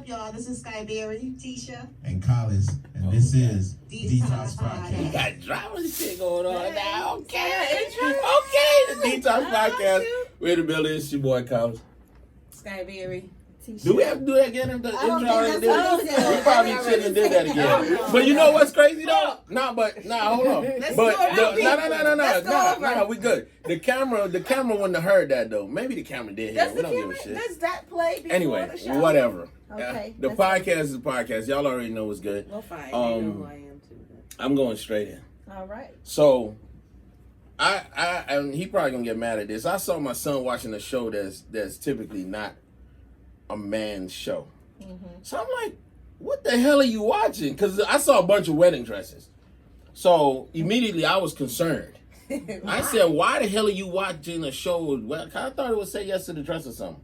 y'all? This is Skyberry, Tisha, and Collis, and this is Detox Podcast. You got drama shit going on now. Okay, the Detox Podcast. We're in the building. It's your boy Collis. Skyberry. Do we have to do that again? The intro already did it? We probably Already shouldn't have did that again. But you know what's crazy though? Hold on. No, we good. The camera wouldn't have heard that though. Maybe the camera did hear it. We don't give a shit. Does that play before Anyway, the show? whatever. Okay. The podcast is the podcast. Y'all already know what's good. Well, fine. You know who I am too. I'm going straight in. All right. So, and he probably gonna get mad at this. I saw my son watching a show that's typically not a man's show. Mm-hmm. So I'm like, what the hell are you watching? Because I saw a bunch of wedding dresses. So immediately I was concerned. I said, why the hell are you watching a show? Well, I thought it would say yes to the dress or something.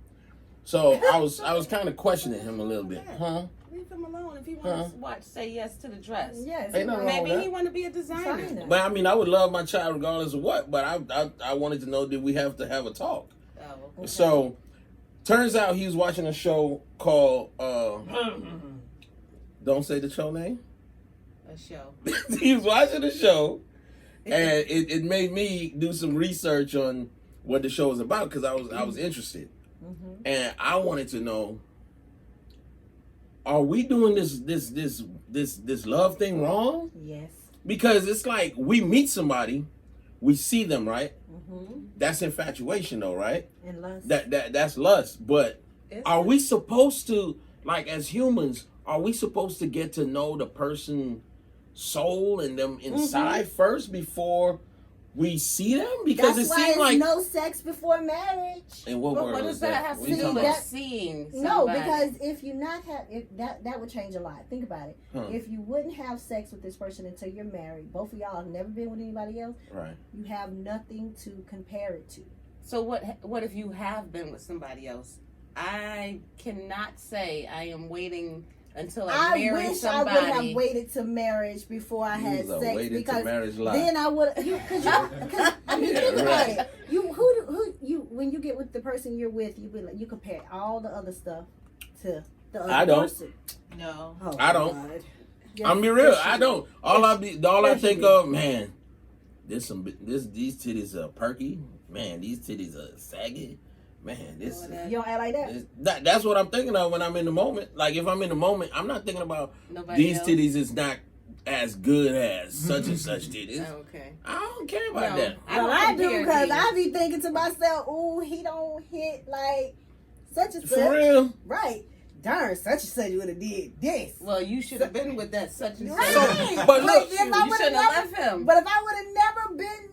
So I was kind of questioning him a little bit. Huh? Leave him alone. If he wants to watch Say Yes to the Dress. Yes. Ain't nothing wrong with Maybe that. he want to be a designer. But I mean, I would love my child regardless of what. But I wanted to know, did we have to have a talk? Oh, okay. So turns out he was watching a show called don't say the show name. A show. He was watching a show, and it made me do some research on what the show was about because I was interested, and I wanted to know: are we doing this love thing wrong? Yes. Because it's like we meet somebody, we see them, right? That's infatuation, though, right? And lust. That's lust. But are we supposed to, like, as humans, are we supposed to get to know the person soul and them inside first before we see them? Because That's it why seems like no sex before marriage. in what But world what is does that have What to you do talking with about? seeing somebody? No, because if you not have that would change a lot. Think about it. Huh. If you wouldn't have sex with this person until you're married, both of y'all have never been with anybody else. Right. You have nothing to compare it to. So what if you have been with somebody else? I cannot say I am waiting until I marry wish somebody. I would have waited to marriage before I had sex waited to because marriage life. then I would. Because I mean, think about it. You when you get with the person you're with, you compare all the other stuff to the other I don't. person. No. Oh, I don't. God. I'm be real. Yes, I you don't. All I think of, man, these titties are perky. Man, these titties are saggy. Man, this. You don't act like that. That's what I'm thinking of when I'm in the moment. Like if I'm in the moment, I'm not thinking about Nobody these else? titties is not as good as such and such titties. Oh, okay. I don't care about No. that. Well, I do compare because these. I be thinking to myself, "Ooh, he don't hit like such and such." For real. Right? Darn, such and such would have did this. Well, you should have been with that such and such. Right. But look, if I you would've shouldn't never- have left him. But if I would have never been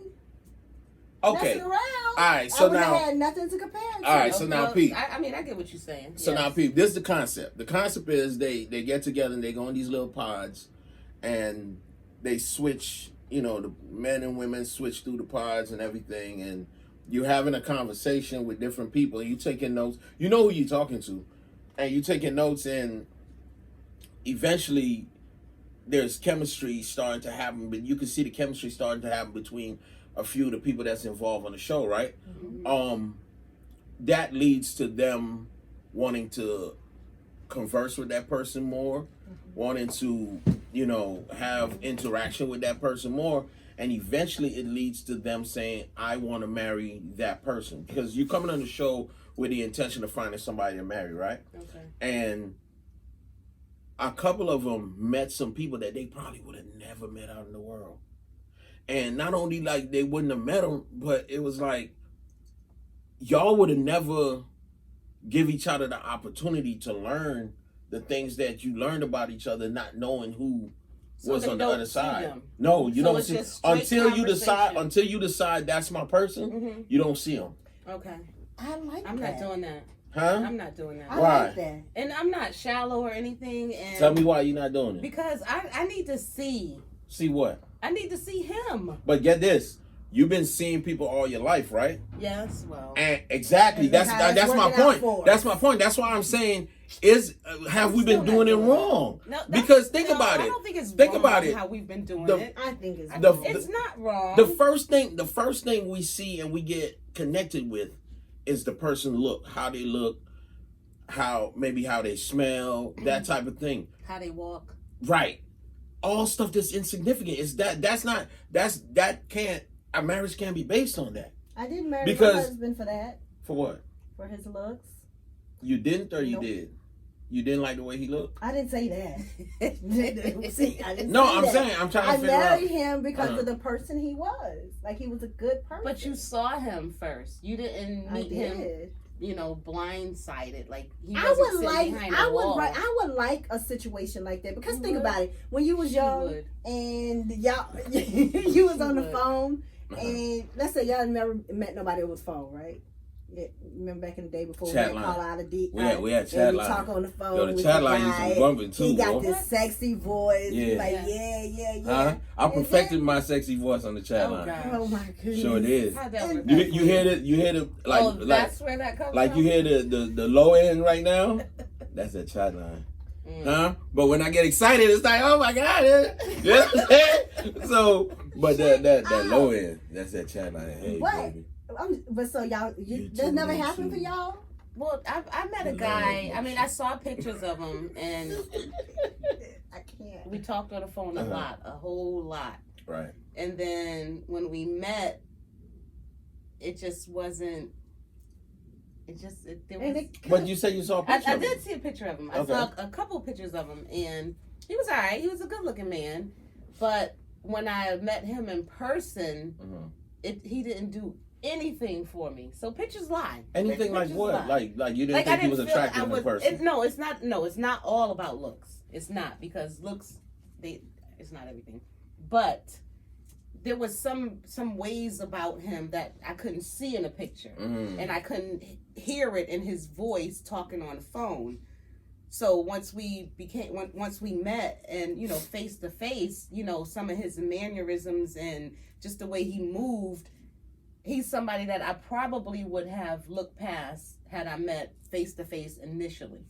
Okay. messing around, Alright, so I would now- have had nothing to compare it to. Alright, so now, Well, Pete. I mean, I get what you're saying. So Yes. now, Pete, this is the concept. The concept is they get together and they go in these little pods, and they switch. You know, the men and women switch through the pods and everything, and you're having a conversation with different people. You taking notes. You know who you're talking to, and you taking notes, and eventually there's chemistry starting to happen. But you can see the chemistry starting to happen between a few of the people that's involved on the show, right? That leads to them wanting to converse with that person more, wanting to, you know, have interaction with that person more, and eventually it leads to them saying, I want to marry that person. Because you're coming on the show with the intention of finding somebody to marry, right? Okay. And a couple of them met some people that they probably would have never met out in the world. And not only like they wouldn't have met them, but it was like y'all would have never give each other the opportunity to learn the things that you learned about each other, not knowing who So was they on the don't other see side. them. No, you So don't it's see just straight until you decide. conversation. Until you decide that's my person. You don't see them, Okay. I like I'm that. not doing that. huh? I'm not doing that. I Why? like that. And I'm not shallow or anything. And Tell me why you're not doing it. because I need to see. See what? I need to see him. But get this. You've been seeing people all your life, right? Yes. Well. And exactly, And that's how it's my working out point. for us. That's my point. That's why I'm saying have we been Still doing it not doing wrong? No, that's- Because think no, about I it. don't think it's Think wrong about it. how we've been doing The- it. I think it's The- It's not wrong. The first thing we see and we get connected with is the person look, how they look, how they smell, that type of thing. How they walk. Right. All stuff that's insignificant. Is that can't, a marriage can't be based on that. I didn't marry Because- my husband for that. For what? For his looks. You didn't or you Nope. did? You didn't like the way he looked? I didn't say that. See, I didn't No, say I'm that. saying, I'm trying to I figure out. married him because Uh-huh. of the person he was. Like, he was a good person. But you saw him first. You didn't I meet him, did. blindsided. Like he I wasn't would sitting like. behind I a wall. would like a situation like that because You think would? about it. When you was She young would. and y'all, you was She on the would. phone, Uh-huh. and let's say y'all never met nobody over the phone, right? Yeah, remember back in the day before Chat we line. call out a D. We had and chat we line. talk on the phone. Yo, the with chat the line used to guy. be bumping too, He got bro. this sexy voice. Yeah. Like Yeah. yeah. Huh? I And perfected my sexy voice on the chat Oh, line. God. Oh my goodness. Sure did. How'd that work You, out you for hear the like oh, like that's where that comes like from? you hear the low end right now. That's a chat line. Huh? But when I get excited, it's like, oh my God. You know what I'm saying? So, but that low end, that's that chat line. Hey, What? baby. But so y'all, You that too, never you happened too. for y'all? Well, I met a No, guy. no, I mean, I saw pictures of him, and I can't. we talked on the phone a Uh-huh. lot, a whole lot. Right. And then when we met, it just wasn't. There And was. it, But you said you saw a I picture of did him. see a picture of him. I Okay. saw a couple pictures of him, and he was all right. He was a good-looking man, but when I met him in person, Mhm. he didn't do anything for me. So pictures lie. Anything like Pictures what? lie. Like you didn't Like, I think he didn't was feel attractive in person? No, it's not. No, it's not all about looks. It's not, because looks, it's not everything. But there was some ways about him that I couldn't see in a picture, and I couldn't hear it in his voice talking on the phone. So once we met, and face to face, some of his mannerisms and just the way he moved, he's somebody that I probably would have looked past had I met face to face initially.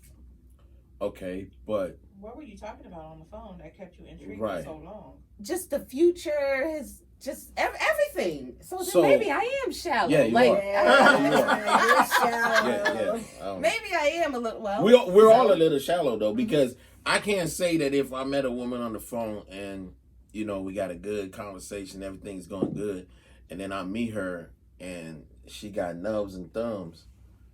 Okay, but What were you talking about on the phone that kept you intrigued Right. for so long? Just the future, his just everything. So, then So- maybe I am shallow. Yeah, you like are. You're shallow. yeah. maybe I am a little. Well, We're all a little shallow though, because I can't say that if I met a woman on the phone and we got a good conversation, everything's going good, and then I meet her and she got nubs and thumbs,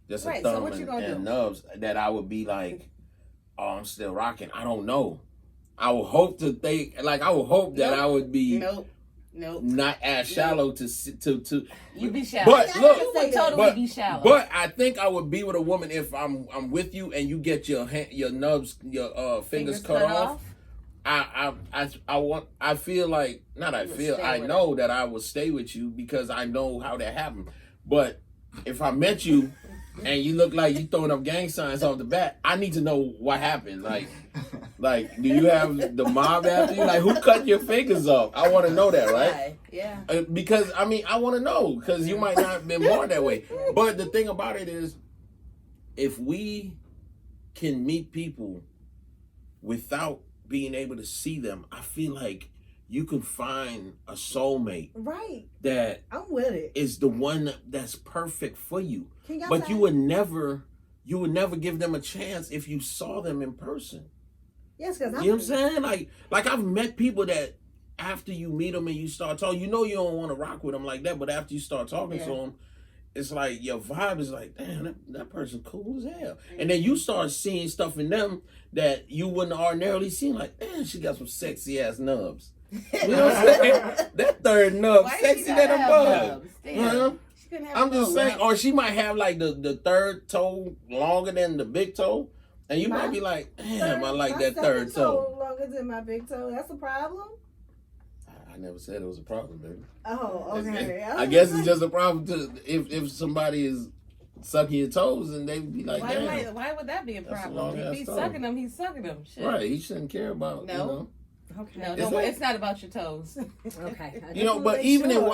just Right, a so thumb what you gonna and do? nubs, that I would be like, oh, I'm still rocking. I don't know. I would hope to think, like, I would hope that Nope. I would be Nope. not as shallow to. You be shallow. But look, you would totally but- be shallow. But I think I would be with a woman if I'm with you and you get your nubs, your fingers cut off. I feel like, not I You would feel, stay I with know that I would stay with you because I know how that happened. But if I met you and you look like you throwing up gang signs off the bat, I need to know what happened. Like, do you have the mob after you? Like, who cut your fingers off? I want to know that, right? Right. Yeah. Because I want to know, because you might not have been born that way. But the thing about it is, if we can meet people without being able to see them, I feel like you can find a soulmate Right. that I'm with it. is the one that's perfect for you. Can y'all But say- you would never give them a chance if you saw them in person. Yes, because You know what I'm saying? Like I've met people that after you meet them and you start talking, you don't want to rock with them like that, but after you start talking to them, it's like your vibe is like, damn, that person cool as hell. And then you start seeing stuff in them that you wouldn't ordinarily see. Like, damn, she got some sexy ass nubs. You know what I'm saying? That third nub, Why she sexy gotta than a have bug. nubs? Damn. Huh? She couldn't have I'm just no saying, nubs. or she might have like the third toe longer than the big toe. And you might be like, damn, I like that third toe. Longer than my big toe. That's a problem. I never said it was a problem, baby. Oh, okay. I guess it's just a problem to if somebody is sucking your toes and they be like, damn. Why would that be a That's a problem? long If ass he's toe. sucking them, he's sucking them. Shit. Right, he shouldn't care about, No. Okay. No, Is don't that- worry, it's not about your toes. Okay. I you know, just but wanna even make in sure.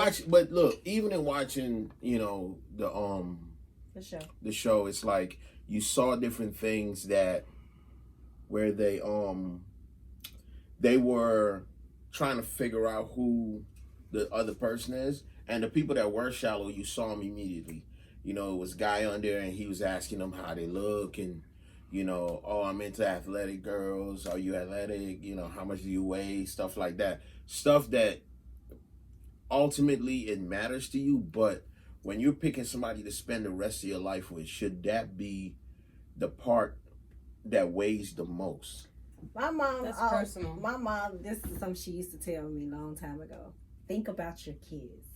even in watching, The show. the show, it's like you saw different things that where they were trying to figure out who the other person is, and the people that were shallow, you saw them immediately. It was a guy on there and he was asking them how they look and You know, oh, I'm into athletic girls. Are you athletic? You know, how much do you weigh? Stuff like that. Stuff that ultimately it matters to you, but when you're picking somebody to spend the rest of your life with, should that be the part that weighs the most? My mom, That's personal. My mom, this is something she used to tell me a long time ago. Think about your kids.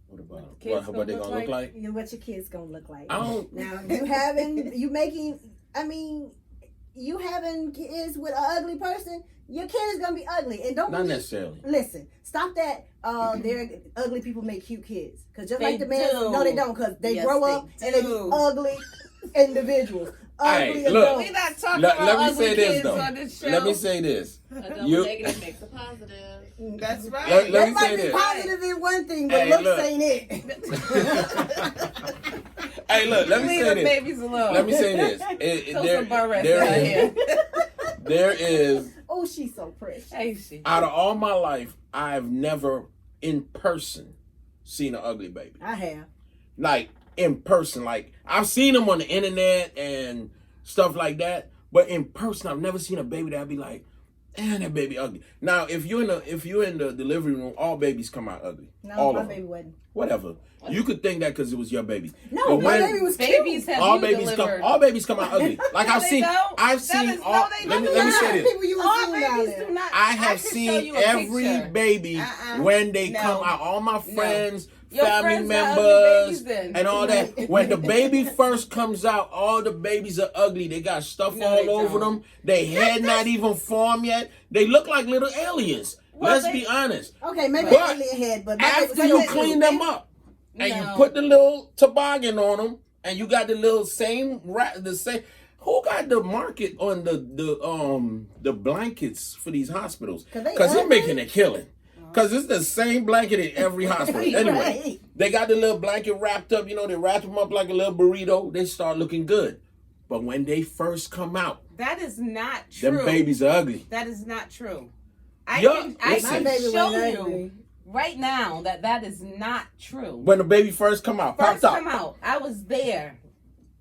What about Kids what they gonna look like? What your kids gonna look like. I don't. Now, you having kids with an ugly person, your kid is gonna be ugly. And don't Not necessarily. listen, stop that. They're ugly people make cute kids. Cause just They like the man, do. no, they don't. Cause they Yes, grow they up and they be do. ugly individuals. Ugly Hey, look. adults. We're not talking Let about me ugly say this kids though. on this show. Let me say this. A double You- negative makes a positive. That's right. Let That me might say be this. positive in one thing, but Hey, looks look. ain't it. Hey, look. Let me Leave say the this. babies alone. Let me say this. Throw There- some bar rest there out is- here. There is, Oh, she's so precious. Hey, she. out of all my life, I've never in person seen an ugly baby. I have. Like in person, like I've seen them on the internet and stuff like that, but in person, I've never seen a baby that I'd be like, "Man, that baby ugly." Now, if you're in the delivery room, all babies come out ugly. No, all my of them. baby wasn't. Whatever. You could think that because it was your baby. No, But my when- baby was Babies cute. have all you babies delivered. all babies come out ugly. Like No, I've they seen, don't. I've That seen is- all. no, they Let me don't. say this. People you All were seeing down babies there. do not. I can have show seen you a every picture. baby when they No. come out. All my friends, Your family friends got ugly members, babies then. and all that. When the baby first comes out, all the babies are ugly. They got stuff No, all they over don't. them. They head not even formed yet. They look like little aliens. Well, Let's they- be honest. Okay, maybe But alien head, but my baby After was you cute. clean them up and you No. put the little toboggan on them, and you got the little same the same. Who got the market on the blankets for these hospitals? 'Cause they Because they're ugly. making a killing. Because it's the same blanket in every hospital. Anyway, Right. they got the little blanket wrapped up. You know, they wrap them up like a little burrito. They start looking good. But when they first come out, That is not true. them babies are ugly. That is not true. I Yo, can listen. My baby show wasn't you ugly. right now that is not true. When the baby first come out, First popped come out, I was there.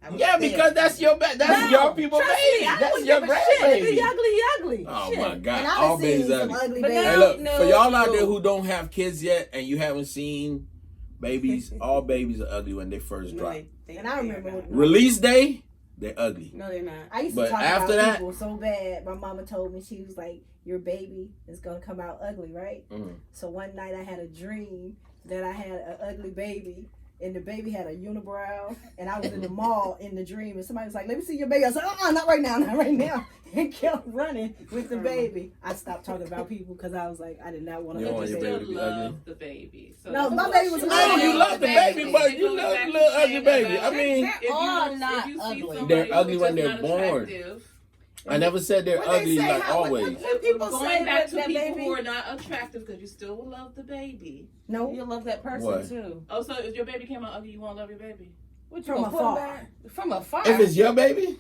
I was Yeah, there. because that's your No, your people trust baby. me, I That's don't your give a shit. If grandbaby. he ugly, he ugly. Oh Shit. my God! And All I've seen babies some ugly. ugly But babies. Hey, look, No, for y'all out no. there who don't have kids yet and you haven't seen babies, all babies are ugly when they first No, drop. And I remember when- Release day, they're ugly. No, they're not. I used But to talk after about that- people so bad. My mama told me, she was like, your baby is going to come out ugly, right? Mhm. So one night I had a dream that I had an ugly baby. And the baby had a unibrow, and I was in the mall in the dream, and somebody was like, "Let me see your baby." I said, not right now, not right now," and kept running with the baby. I stopped talking about people because I was like, I did not want to. You don't want your Still baby to be love ugly? the baby. So No, that's my what baby was you ugly. Oh, you Yeah. love the baby, but you It goes love back the to little ugly saying baby. about- I mean, If you all don't- not if you see ugly. somebody They're ugly who's when just they're not born. attractive, I never said they're When they ugly say like how- always. when people going say back that, to that people baby, who are not attractive because you still will love the baby. No, you love that person What? too. Oh, so if your baby came out ugly, you won't love your baby? What From gonna put afar. back? From afar. If it's your baby,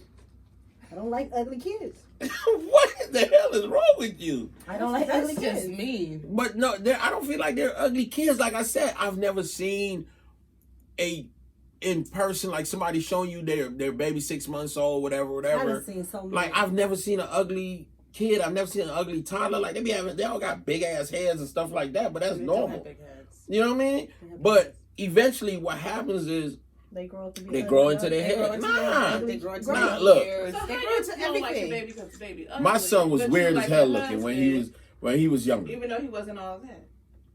I don't like ugly kids. what the hell is wrong with you? I don't like That's ugly just kids. mean. But no, I don't feel like they're ugly kids. Like I said, I've never seen in person, like somebody showing you their baby 6 months old, whatever. I've seen so many. Like I've never seen an ugly kid. I've never seen an ugly toddler. Like they all got big ass heads and stuff like that. But that's They don't have normal. big heads. You know what I mean? They have But kids. eventually, what happens is They grow up to be they ugly. grow into their They grow head. into Nah, their- they grow into nah, their look. ears. So They how grow you into don't like the everything. baby because the baby ugly? my son was but you weird as like hell your looking when husband, he was younger. even though he wasn't all that.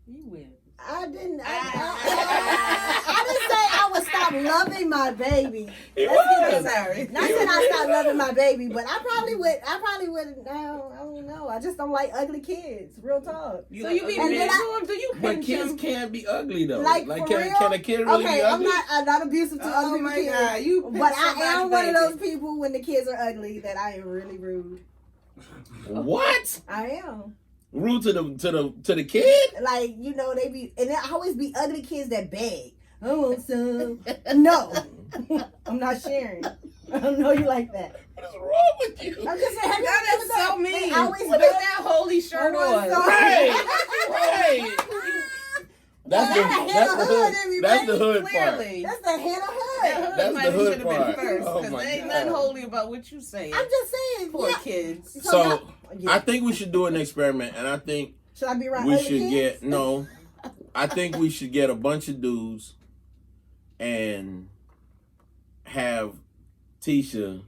You will. I didn't. I didn't say I would stop loving my baby. He Let's get was. that Sorry. Not that I stopped loving my baby, but I probably would. No, I don't know. I just don't like ugly kids. Real talk. So you be And mean then to I- him? Do you But pinch kids him? can't be ugly though. Like, Like for can real? a kid really Okay, be ugly? I'm not abusive to other Oh people's my kids. God, you pinch But I am somebody's one of those baby. people when the kids are ugly that I am really rude. What? I am. Rude to the kid? Like, they be, and there always be ugly kids that beg. I want some. No, I'm not sharing. I don't know you like that. What is wrong with you? I'm just saying, have you That ever is done so that? They mean. always Put beg. that holy shirt I want on. some. Right, right. That's the hood part. Clearly. That's the Hannah Hood. That's the hood Might have part. been first, Oh 'cause my there ain't God. nothing holy about what you saying. I'm just saying. Poor Yeah. kids. So yeah. I think we should do an experiment, and I think Should I be around we other should kids? get no. I think we should get a bunch of dudes and have Tisha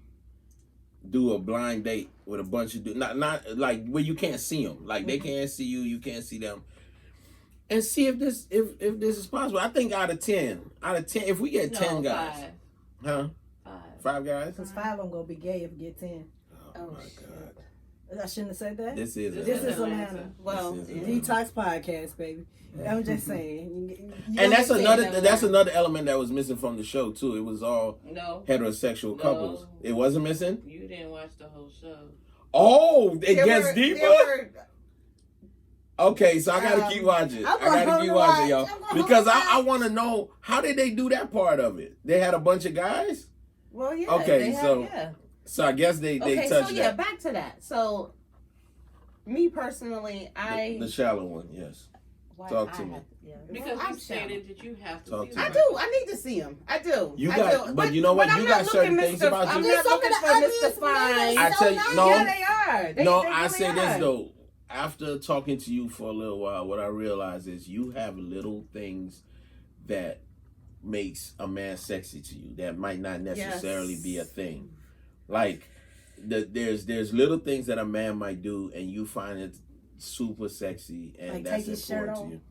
do a blind date with a bunch of dudes. Not like where you can't see them. Like they can't see you, you can't see them. And see if this is possible. I think out of 10, if we get 10 guys, 5. huh? 5. 5 guys. Because 5 of them gonna be gay if we get 10. Oh my shit. God. I shouldn't have said that. This is This is Atlanta. Well, This is yeah. Detox podcast, baby. I'm just saying. And that's say another that, that's right? another element that was missing from the show too. It was all No, heterosexual No. couples. It wasn't missing. you didn't watch the whole show. Oh, it There gets were- deeper. there were- Okay, so I gotta keep watching. I'm I gotta gonna keep watch. watching, y'all, I'm gonna because watch. I want to know how did they do that part of it. They had a bunch of guys. Well, yeah. Okay, they had- so yeah. So I guess they Okay, touched so yeah, that. back to that. So, me personally, The shallow one, yes. why talk I to me. have- yeah. Because Well, you I'm stated shallow. that you have to Talk see to I them. me. do. I need to see him. I do. You I got- do. but you know what? I'm You not got certain looking things Mr. about I'm you. not Some of looking the for Mr. ugliest men Fine. I tell you, so no. Yeah, they are. They I really say this are. though. After talking to you for a little while, what I realize is you have little things that makes a man sexy to you that might not necessarily Yes. be a thing. Like there's little things that a man might do and you find it super sexy and Like that's take his shirt important to off? you.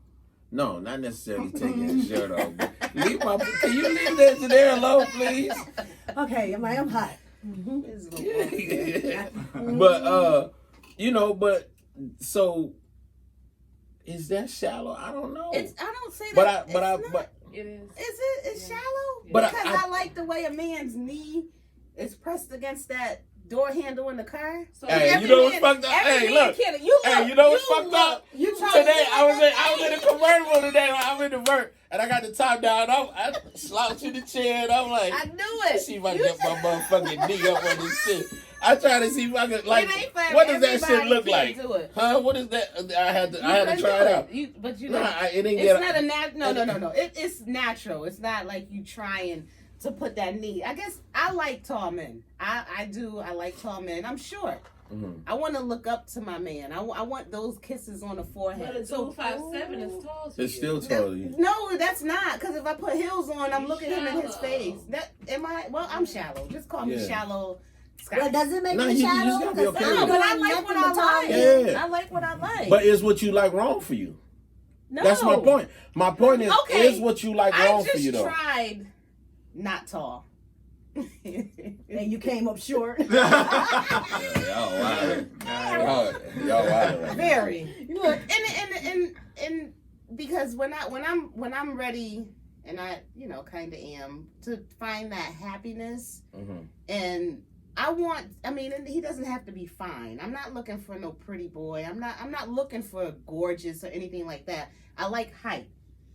No, not necessarily taking his shirt off. But can you leave that to there alone, please? Okay, I'm hot. His little- But so is that shallow? I don't know. I don't say but that. It is. Is it? It's Yeah. shallow? But because I- I like the way a man's knee is pressed against that door handle in the car. So Hey, Every you know what's man- fucked up? every Hey, man look. can- you Hey, look, you know what's you fucked look. up? You trying Today to I was in a convertible today. I'm in the vert and I got the top down. I slouched in the chair and I'm like, I knew let's it. see if I You can get my motherfucking knee up on this shit. I try to see if I could like. It ain't for What does that shit everybody look to like? do it. Huh? What is that? I had to You try can it do out. But you Nah, know, it didn't it's get. not a no. It's natural. It's not like you trying to put that knee. I guess I like tall men. I do. I like tall men. I'm short. Mhm. I want to look up to my man. I want those kisses on the forehead. But a dude 5'7" is tall to It's you. still tall to you. No, that's not. Because if I put heels on, I'm You looking him in his shallow. face. That am I? Well, I'm shallow. Just call me Yeah. shallow. Scott. Well, does it make No, me you just shallow? gotta be okay Because with it. But I I'm like nothing what but I like. tall. Yeah. I like what I like. But is what you like wrong for you? no. That's my point. My point is, Okay. is what you like I wrong just for you though? tried not tall. And you came up short. Y'all wild. Y'all wild. Very. Look, And because when I'm ready, and I kind of am, to find that happiness, Mhm. and and he doesn't have to be fine. I'm not looking for no pretty boy. I'm not looking for gorgeous or anything like that. I like height.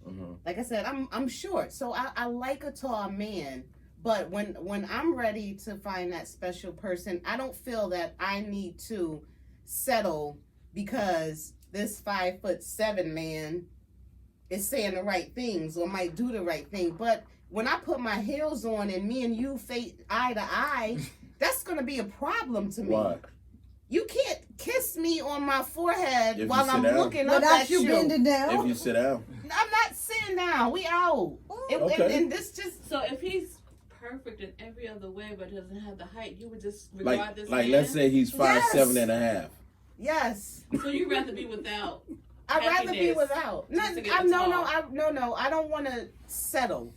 Mhm. Like I said, I'm short, so I like a tall man. But when I'm ready to find that special person, I don't feel that I need to settle because this 5'7" man is saying the right things or might do the right thing. But when I put my heels on and me and you face eye to eye, that's gonna be a problem to me. Why? You can't kiss me on my forehead If you while sit I'm down. looking up without at you you. bending down. If you sit down. I'm not sitting down. We out. Okay. And this just So if he's perfect in every other way but doesn't have the height, you would just regard Like this like man? let's say he's 5'7" and a half. yes. So you'd rather be without. I'd rather be Happiness. without. Just to get the No. tall. I don't want to settle.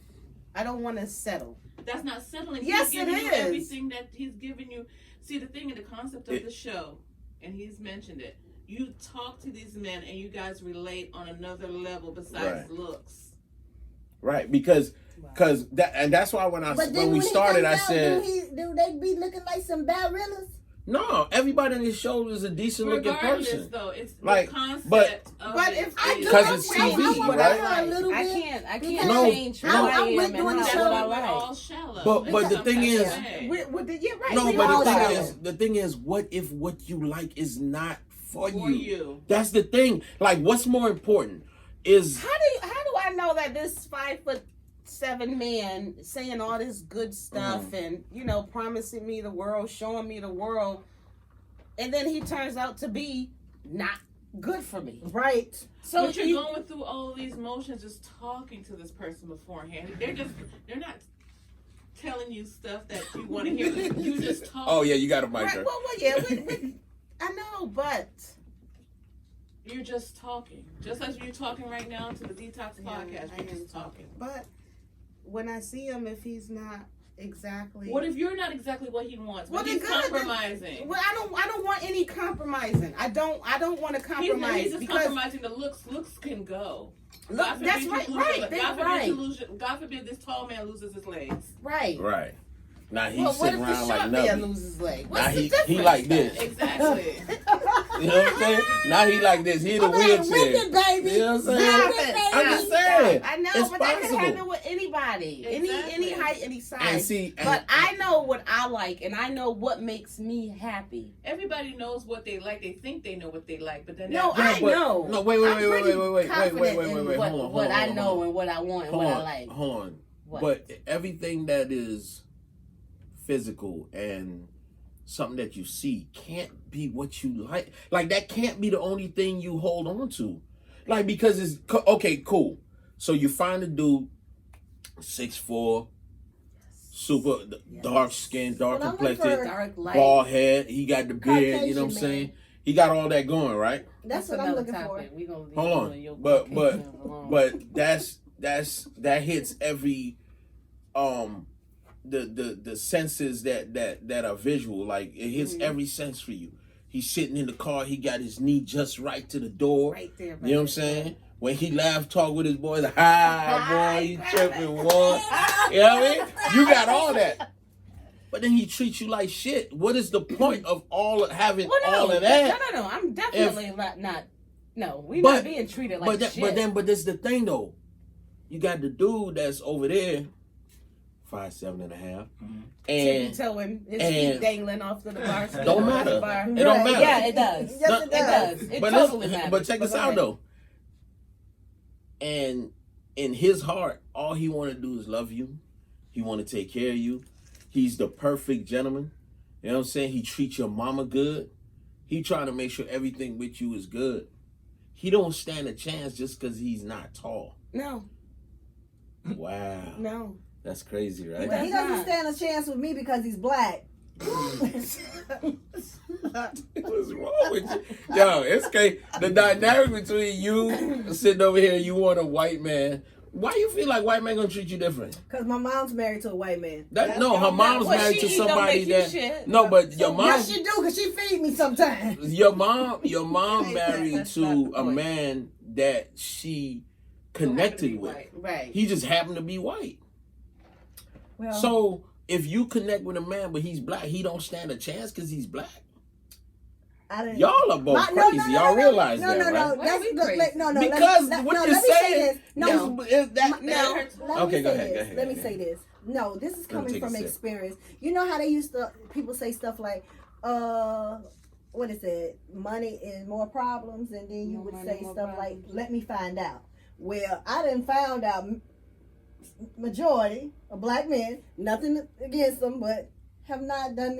I don't want to settle. That's not settling. Yes, He's giving it you is. everything that he's giving you. See, the thing in the concept of It- the show, and he's mentioned it, you talk to these men and you guys relate on another level besides Right. looks. Right, because that's why when But then we he started, I comes out, said do they be looking like some barillas? no. Everybody in this show is a decent looking Regardless, person. though, it's Like, the concept but of if it I is- do, 'Cause it's I TV, want what right? I A little like. I bit. can't No, change who no. I am went and doing a not That's show. what why I we're like. all shallow. But in the some thing type of is- way. You're right. No, we but all the shallow. thing is, what if what you like is not for for you? you. That's the thing. Like, what's more important is How do know that this 5'7" man saying all this good stuff and, you know, promising me the world, showing me the world, and then he turns out to be not good for me. Right. So but you're going through all these motions just talking to this person beforehand. They're not telling you stuff that you want to hear. You just talk. Oh yeah, you got a mic. right, well, yeah, I know, but you're just talking. Just as you're talking right now to the Detox podcast, you're just talking. But when I see him, if he's not exactly, What if you're not exactly what he wants? Well, But he's then good, compromising. well, I don't want any compromising. I don't want to compromise He's just because compromising the looks. Looks can go. look, God forbid that's you right, lose right, your- that's God forbid right, you lose your- God forbid this tall man loses his legs. right. Right. Now he's Well, what sitting if the around short like man nothing. loses his leg? Now What's the he difference? like this. Exactly. You know what I'm saying? Now he like this. He in the wheelchair. baby. You know what I'm saying? Stop it. I'm just saying. I know, It's but that possible. can happen with anybody, any Exactly. height, any size. And see, but I know what I like, and I know what makes me happy. Everybody knows what they like. They think they know what they like, but then No, they're- I know. No, wait, I'm pretty wait. confident Wait. in Hold on. what I hold know on. and what I want and Hold what on, I like. Hold on. What? But everything that is physical and something that you see can't be what you like. Like that can't be the only thing you hold on to. Like because it's okay, cool. So you find a dude 6'4", super dark skin, dark Well, I'm looking complected, for Dark light. bald head. He got the beard. You know what I'm Caucasian saying? man. He got all that going, right? That's what I'm another looking topic. for. We gonna leave Hold you on. and your But Caucasians alone. that hits every the senses that are visual. Like it hits every sense for you. He's sitting in the car, he got his knee just right to the door. right there. You know what I'm saying? When he laugh, talk with his boys, hi boy, you tripping what? You know what I mean? You got all that. But then he treats you like shit. What is the point of having all of that? No. I'm definitely not. No, we're But- not being treated like shit. But this is the thing though. You got the dude that's over there, 5'7.5", tippy and toeing, his and- feet dangling off to the bar. Don't matter. Bar. It don't matter. Yeah, it does. Yes, No, it It does. does. It but totally look, matters. but check this go out ahead. though. And in his heart, all he want to do is love you. He want to take care of you. He's the perfect gentleman. You know what I'm saying? He treats your mama good. He trying to make sure everything with you is good. He don't stand a chance just because he's not tall. No, Wow. no. That's crazy, right? But he That's doesn't not. stand a chance with me because he's black. What's wrong with you? Yo, it's okay. The dynamic between you sitting over here, you want a white man. Why you feel like white man gonna treat you different? Because my mom's married to a white man. No, her mom's What married she to eat don't somebody make you that. shit. No, but your mom, Yes, she do, because she feed me sometimes. your mom married That's to not the a point. man that she connected with. Right. He just happened to be white. Well, So if you connect with a man but he's black, he don't stand a chance because he's black. I didn't. Y'all are both crazy. Y'all realize that, right? No, Why are we that's, crazy? no, Because let what no, you're let me say saying this. No, is that no, hurts. let Okay, me go say ahead, this. go ahead, Let me go say this. No, this is Let me coming take a from sip. experience. You know how they used to, people say stuff like, what is it? Money is more problems, and then you More would money, say more stuff like, problems. let me find out. Well, I done found out majority of black men, nothing against them, but have not done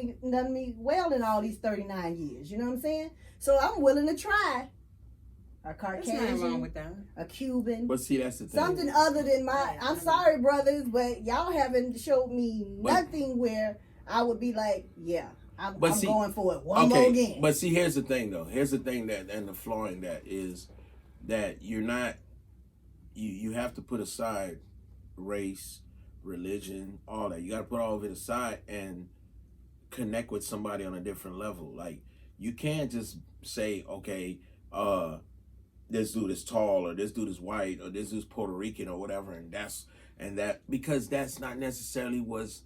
me well in all these 39 years. You know what I'm saying? So I'm willing to try a There's nothing wrong Caucasian, with that. a Cuban, But see, that's the thing. something other than my. Yeah, I'm I sorry, brothers, but y'all haven't showed me But- nothing where I would be like, yeah, I'm But see- going for it one more again. But see, here's the thing, though. Here's the thing that, and the flaw in that is that you're not. You have to put aside race, religion, all that. You got to put all of it aside and connect with somebody on a different level. Like you can't just say, okay, this dude is tall, or this dude is white, or this dude's Puerto Rican, or whatever, and that because that's not necessarily what's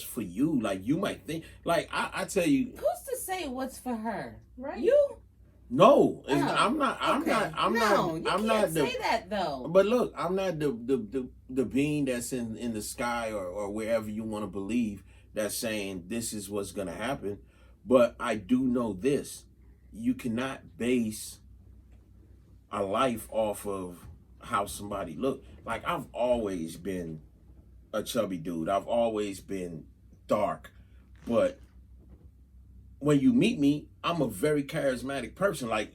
for you. Like you might think, like I tell you, Who's to say what's for her? Right? You? no, it's Oh, not, I'm not. I'm Okay. not. I'm no, not. You I'm can't not say the. that though. But look, I'm not the being that's in the sky or wherever you want to believe that's saying this is what's gonna happen. But I do know this: you cannot base a life off of how somebody look. Like, I've always been a chubby dude. I've always been dark. But when you meet me, I'm a very charismatic person. Like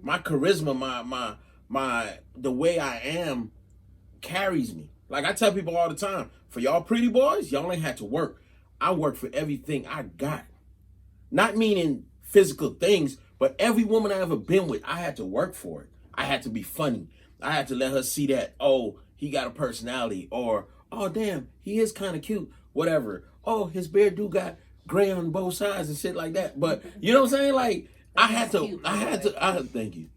my charisma, my the way I am carries me. Like, I tell people all the time, for y'all pretty boys, y'all ain't had to work. I work for everything I got. Not meaning physical things, but every woman I ever been with, I had to work for it. I had to be funny. I had to let her see that, oh, he got a personality, or, oh, damn, he is kind of cute, whatever. Oh, his beard do got gray on both sides and shit like that. But, you know what I'm saying? Like, I had to, thank you.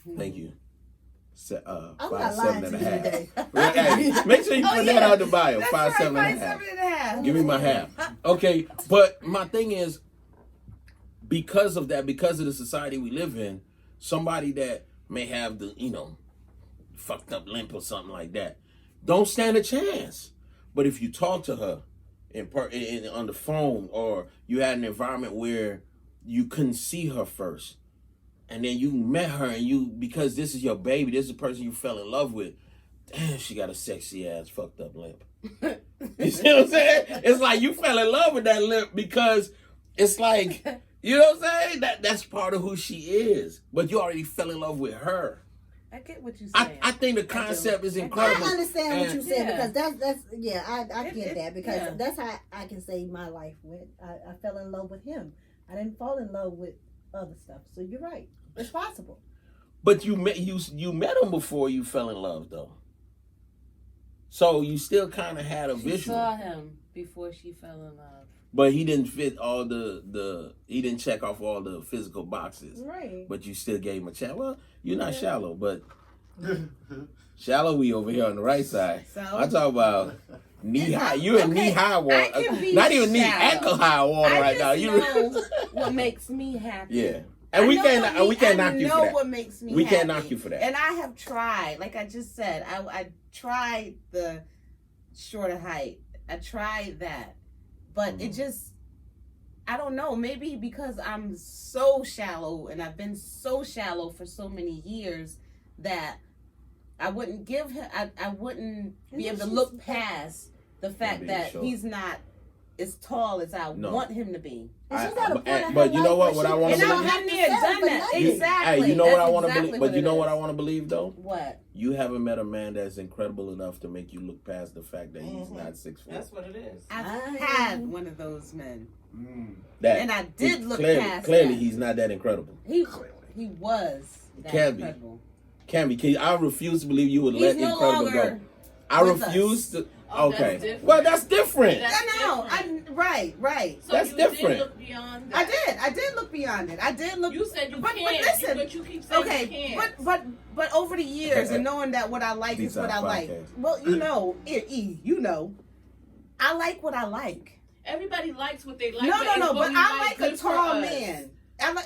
I'm not lying to you today. Hey, make sure you put that out the bio. That's 5'7" right, and a half. 5'7.5". Give me my half. Okay, but my thing is, because of that, because of the society we live in, somebody that may have the, fucked up limp or something like that, don't stand a chance. But if you talk to her on the phone, or you had an environment where you couldn't see her first, and then you met her, and because this is your baby, this is the person you fell in love with, damn, she got a sexy ass fucked up limp. You see what I'm saying? It's like you fell in love with that limp because it's like, you know what I'm saying? That's part of who she is. But you already fell in love with her. I get what you're saying. I think the concept is incredible. I understand what you're saying, Yeah. because I get that, because yeah. that's how I can say my life went. I fell in love with him. I didn't fall in love with other stuff. So you're right. It's possible. But you met him before you fell in love, though. So you still kind of had a She visual. saw him before she fell in love. But he didn't fit all he didn't check off all the physical boxes. Right. But you still gave him a chance. Well, you're not shallow, but shallow we over here on the right side. So I talk about knee high. You in knee high I water. can be Not even knee shallow. ankle high water I right now. just You know what makes me happy. yeah. And we can't knock you for I know that. what makes me We happy. can't knock you for that. And I have tried, like I just said, I tried the shorter height. I tried that. But it just, I don't know, maybe because I'm so shallow and I've been so shallow for so many years that I wouldn't give him, I wouldn't be able to look past the fact that he's not as tall as I want him to be. But you know what I want to And believe? I've been there, done that. Exactly. Hey, you know what I want to Exactly believe? what But you it know what is. I want to believe, though? What? You haven't met a man that's incredible enough to make you look past the fact that he's not 6'4". That's what it is. I've had one of those men. That And I did look clearly, past clearly that. he's not that incredible. He was that Can be. incredible. Cammy, I refuse to believe you would He's let no incredible longer go. I with refuse us. to. Oh, that's Okay. different. Well, that's different. That's I know. Right. So That's you different. did look beyond that. I did look beyond it. I did look. You said you but can't. listen, But you keep saying you okay, can't. but over the years and knowing that what I like is what I like. Podcast. Well, you know, I like what I like. Everybody likes what they like. No, but but what we I like a good for tall us. man.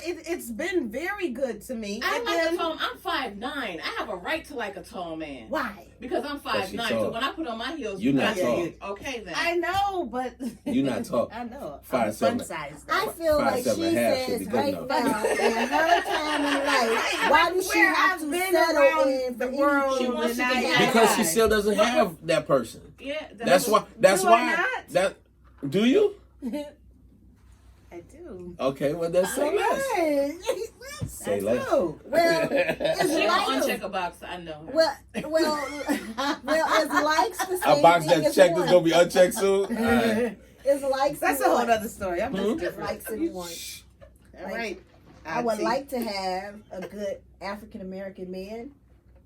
It's been very good to me. I And like then- a tall. I'm 5'9". I have a right to like a tall man. Why? Because I'm Because 5'9". she tall. So when I put on my heels, You not got tall. to- Okay then. I know, but You not tall. I know. 5'7". Fun size. I feel like 5'7" she and a half should says be good right enough. now in her time in life, why does she Where have I've to been settle around in the for world, She anything? wants and you to I- have- Because she still doesn't have that person. Yeah. That's why. That's Do I why. not? That. Do you? I do. Okay. Well, then say less. Say I less. do. Well, She it's gonna like uncheck a box. I know her. well, it's likes the same A box thing that's as checked is one. gonna be unchecked soon. All right. It's likes. That's a and whole wants. other story. I'm just Hmm? different. Likes and one. All right. I would like to have a good African American man,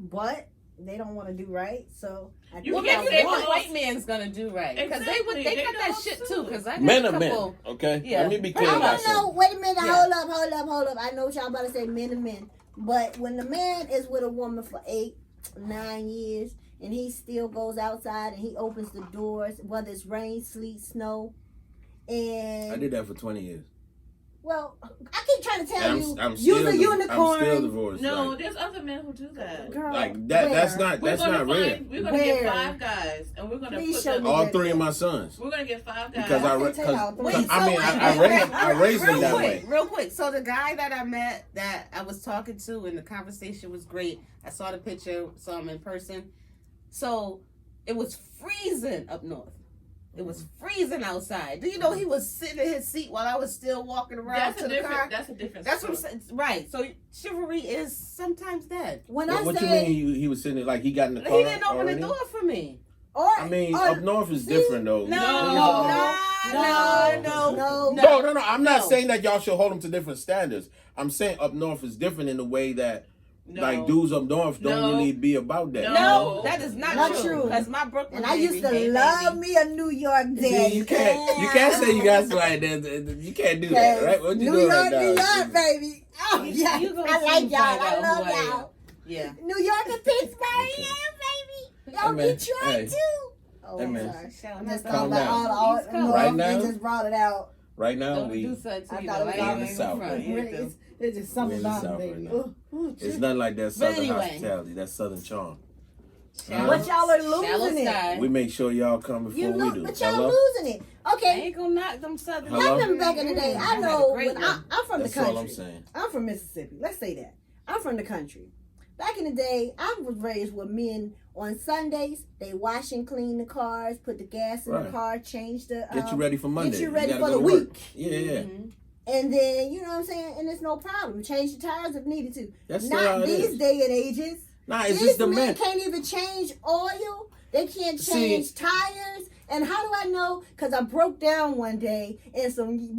but they don't want to do right. So I You Well, think can't maybe say the what- white man's gonna do right because Exactly. they They got that know shit too. too. Because I got Men a are couple. men. Okay. Yeah. Let me be I clear about don't know. something. Wait a minute. Yeah. Hold up. I know what y'all about to say men and men. But when the man is with a woman for 8, 9 years and he still goes outside and he opens the doors, whether it's rain, sleet, snow, I and did that for 20 years. Well, I keep trying to tell And you, I'm use still, a unicorn. I'm still divorced. No, like, there's other men who do that. Girl, like that. That's where? not. We're That's gonna not rare. We're gonna get Where? 5 guys, and we're gonna Please put show them. me. All 3 of my sons. We're gonna get 5 guys. Because I can tell y'all Wait, three. I mean, I raised them that way. Real quick. So the guy that I met, that I was talking to, and the conversation was great. I saw the picture, saw him in person. So it was freezing up north. It was freezing outside. Do you know he was sitting in his seat while I was still walking around to the car? That's a different. That's what I'm saying. Right. So chivalry is sometimes dead. When What, I what you say, mean he was sitting there like he got in the car? He didn't open already? the door for me. or, I mean, or, up north is see? different though. No, No. I'm not No. saying that y'all should hold them to different standards. I'm saying up north is different in the way that No. like dudes up north don't No. really be about that. No, that is not Not true. true. Because my Brooklyn And I used to baby, love me a New York See, daddy. you can't say you got somebody that you can't do that, right? What you New doing York, right New now? York, baby. Oh, You- yeah. you gonna I soon like y'all. find I out love who I am. y'all. Yeah. New York and Pittsburgh, yeah, baby. Y'all man, Detroit, hey. too. Oh, Hey, I'm man. sorry. I'm just Calm talking about down. all East the Coast. Right North. now? They just brought it out. Right now Don't we do something to I you. thought it Like, was I all ain't in gonna South, front. Really, it's just something We in the about it, South baby. right now. Oh, it's nothing like that southern anyway. hospitality, that southern charm. But y'all are Shallow losing it. sky. We make sure y'all come before You know, we do. but y'all Hello? losing it. I Okay, ain't gonna knock them southern. Hello? y'all remember back in the day. I had a know great when one. I'm from That's the all I'm country. saying. I'm from Mississippi. Let's say that. I'm from the country. Back in the day, I was raised with men on Sundays. They wash and clean the cars, put the gas in the Right. car, change the. Get you ready for Monday. Get you ready gotta for go the to work. week. Yeah. Mhm. And then, you know what I'm saying? And it's no problem. Change the tires if needed to. That's still how Not it these is. day and ages. Nah, it's These just the men men. can't even change oil. They can't See- change tires. And how do I know? Because I broke down one day and some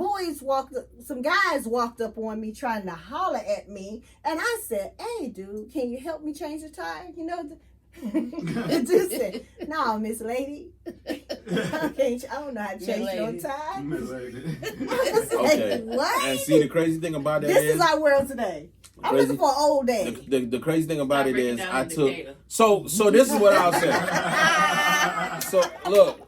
guys walked up on me trying to holler at me. And I said, hey, dude, can you help me change the tire? You know, the dude said, no, Miss Lady. I don't know how to change no lady. tire. Right. I said, Okay. what? And see, the crazy thing about that This is our world today. I'm Crazy- looking for an old daddy. the crazy thing about Stop it breaking is down I the took data. so this is what I'll say. So look,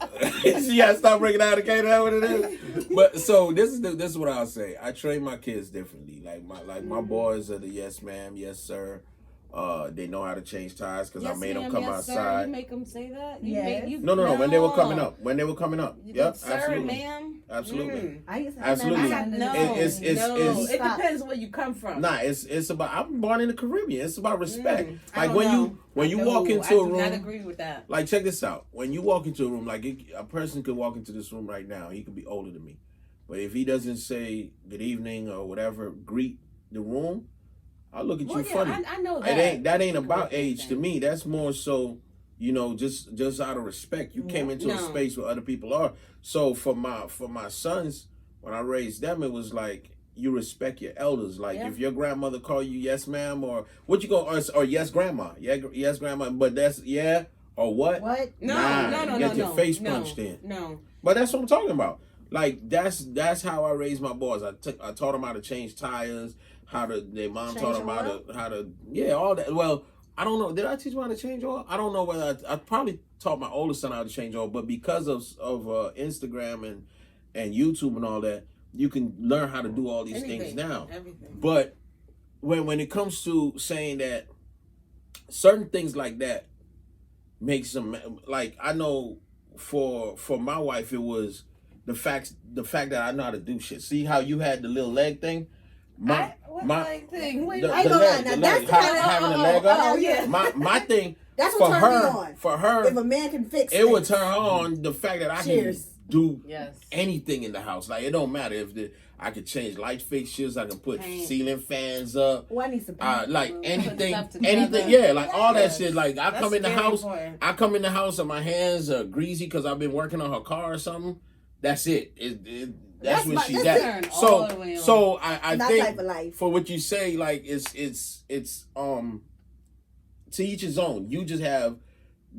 you gotta stop breaking down the cake. That's what it is. But so this is what I'll say. I train my kids differently. Like my boys are the yes ma'am, yes sir. They know how to change tires because I made them come yes, Sir. outside. You make them say that? Yes. No. When they were coming up. You Yep, sir, absolutely. ma'am. Absolutely. I used to Absolutely. No, It's- it Stop. depends where you come from. Nah, it's about. I'm born in the Caribbean. It's about respect. I Like don't know. when you No, walk into I a do room. not agree with that. Like, check this out. When you walk into a room, like a person could walk into this room right now. He could be older than me, but if he doesn't say good evening or whatever, greet the room, I'll look at Well, you yeah, funny. I know that. That ain't about Correct age to thing. me. That's more so, just out of respect. You came into a No. space where other people are. So for my sons, when I raised them, it was like you respect your elders. Like Yeah. if your grandmother call you yes ma'am or what you go or yes grandma, yes grandma, but that's yeah or what. What? No, Nah, no, get your face no, punched in. No. But that's what I'm talking about. Like that's how I raised my boys. I taught them how to change tires, their mom Change taught them how to all that. Well, I don't know. Did I teach them how to change oil? I don't know whether I probably taught my oldest son how to change oil, but because of Instagram and YouTube and all that, you can learn how to do all these things now. Everything. But when it comes to saying that certain things like that makes them like I know for my wife it was the fact that I know how to do shit. See how you had the little leg thing? What leg thing? Wait, the I ain't gonna lie, leg, now the that's leg, the kind of- having a leg up. oh, yeah. My thing That's for what turned me her on. for her If a man can fix it would things. turn her on the fact that I Cheers. can do Yes. anything in the house. Like it don't matter if I could change light fixtures, I can put Paint. ceiling fans up. Oh, I need some Like Put anything, stuff together. yeah, like all that Yes. shit. Like I That's come in the very house, important. I come in the house and my hands are greasy because I've been working on her car or something. That's it. That's where she's that's at. it. All the way on. So I That think type of life. for what you say, like it's to each his own. You just have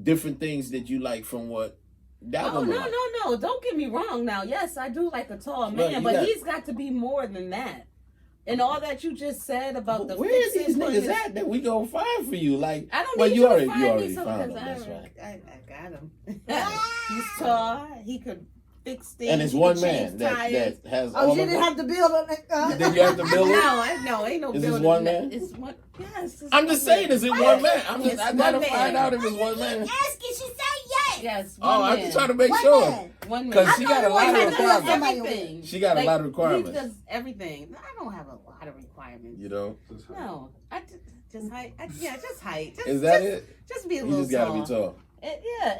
different things that you like from what that Oh, woman. no, like. no. Don't get me wrong now. Yes, I do like a tall Look, man, you but got- he's got to be more than that. And all that you just said about the Where is fixing, these putting niggas his- at that we gonna find for you? Like, I don't well, need you you already to find me some found because them. That's right. I got him. He's tall. He could fix things. And it's he one can man change that tires. has Oh, all you of didn't it. have to build on that. Did you have to build it? No, ain't no Is this building. one man? It's one. Yes. It's I'm one just saying, man. is it one man? I It's gotta one find man. out if it's one man. Asking, she said yes. Yes. One Oh, man. I'm just trying to make One sure. man. One man. Because she got a lot of He does requirements. everything. She got a lot of requirements. He does everything. I don't have a lot of requirements. You know? No, I just height. Just height. Just, Is that just, it? Just be a You little just gotta tall. be tall.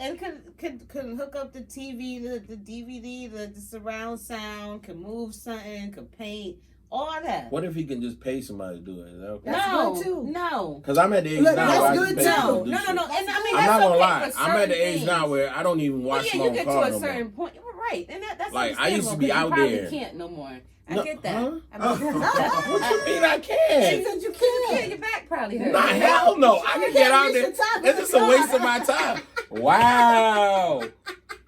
And could hook up the TV, the DVD, the surround sound, could move something, could paint, all that. What if he can just pay somebody to do it? Is that okay? That's no, good, too. no. Because I'm at the age Look, now that's where I good, can pay too. people to No, do no, no. shit. And I mean, I'm not that's gonna okay lie. for I'm at the certain age things. now where I don't even Well, watch yeah, my you own get car to a no more. certain point, right? And that's Like, I used to be understandable, 'cause out you probably there. can't no more. I No, get that. huh? I mean, What you mean I She can't? said you yeah, can. your back probably hurt. Nah, hell no. I can get out there. reach the top of It's the just a car. waste of my time. Wow.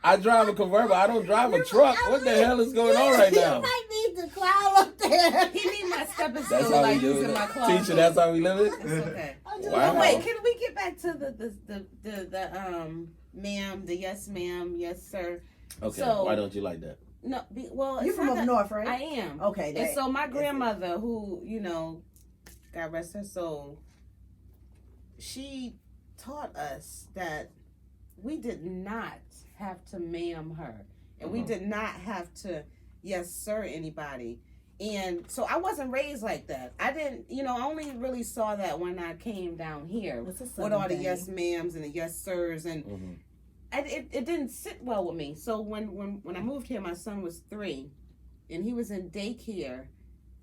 I drive a convertible. I don't drive a truck. What the hell is going on right now? You might need to climb up there. He need my stepping That's stool how we like do using it. my closet. Teacher, that's how we live it? It's okay. Wow. But wait, can we get back to the ma'am, the yes ma'am, yes sir? Okay, So- why don't you like that? No, well, You it's from not up that- north, right? I am. Okay, And that- so my that's it. grandmother, who God rest her soul, she taught us that we did not have to ma'am her, and we did not have to yes sir anybody. And so I wasn't raised like that. I didn't, I only really saw that when I came down here It's a with southern all the thing. yes ma'ams and the yes sirs, and Mhm. it didn't sit well with me. So when I moved here, my son was 3, and he was in daycare,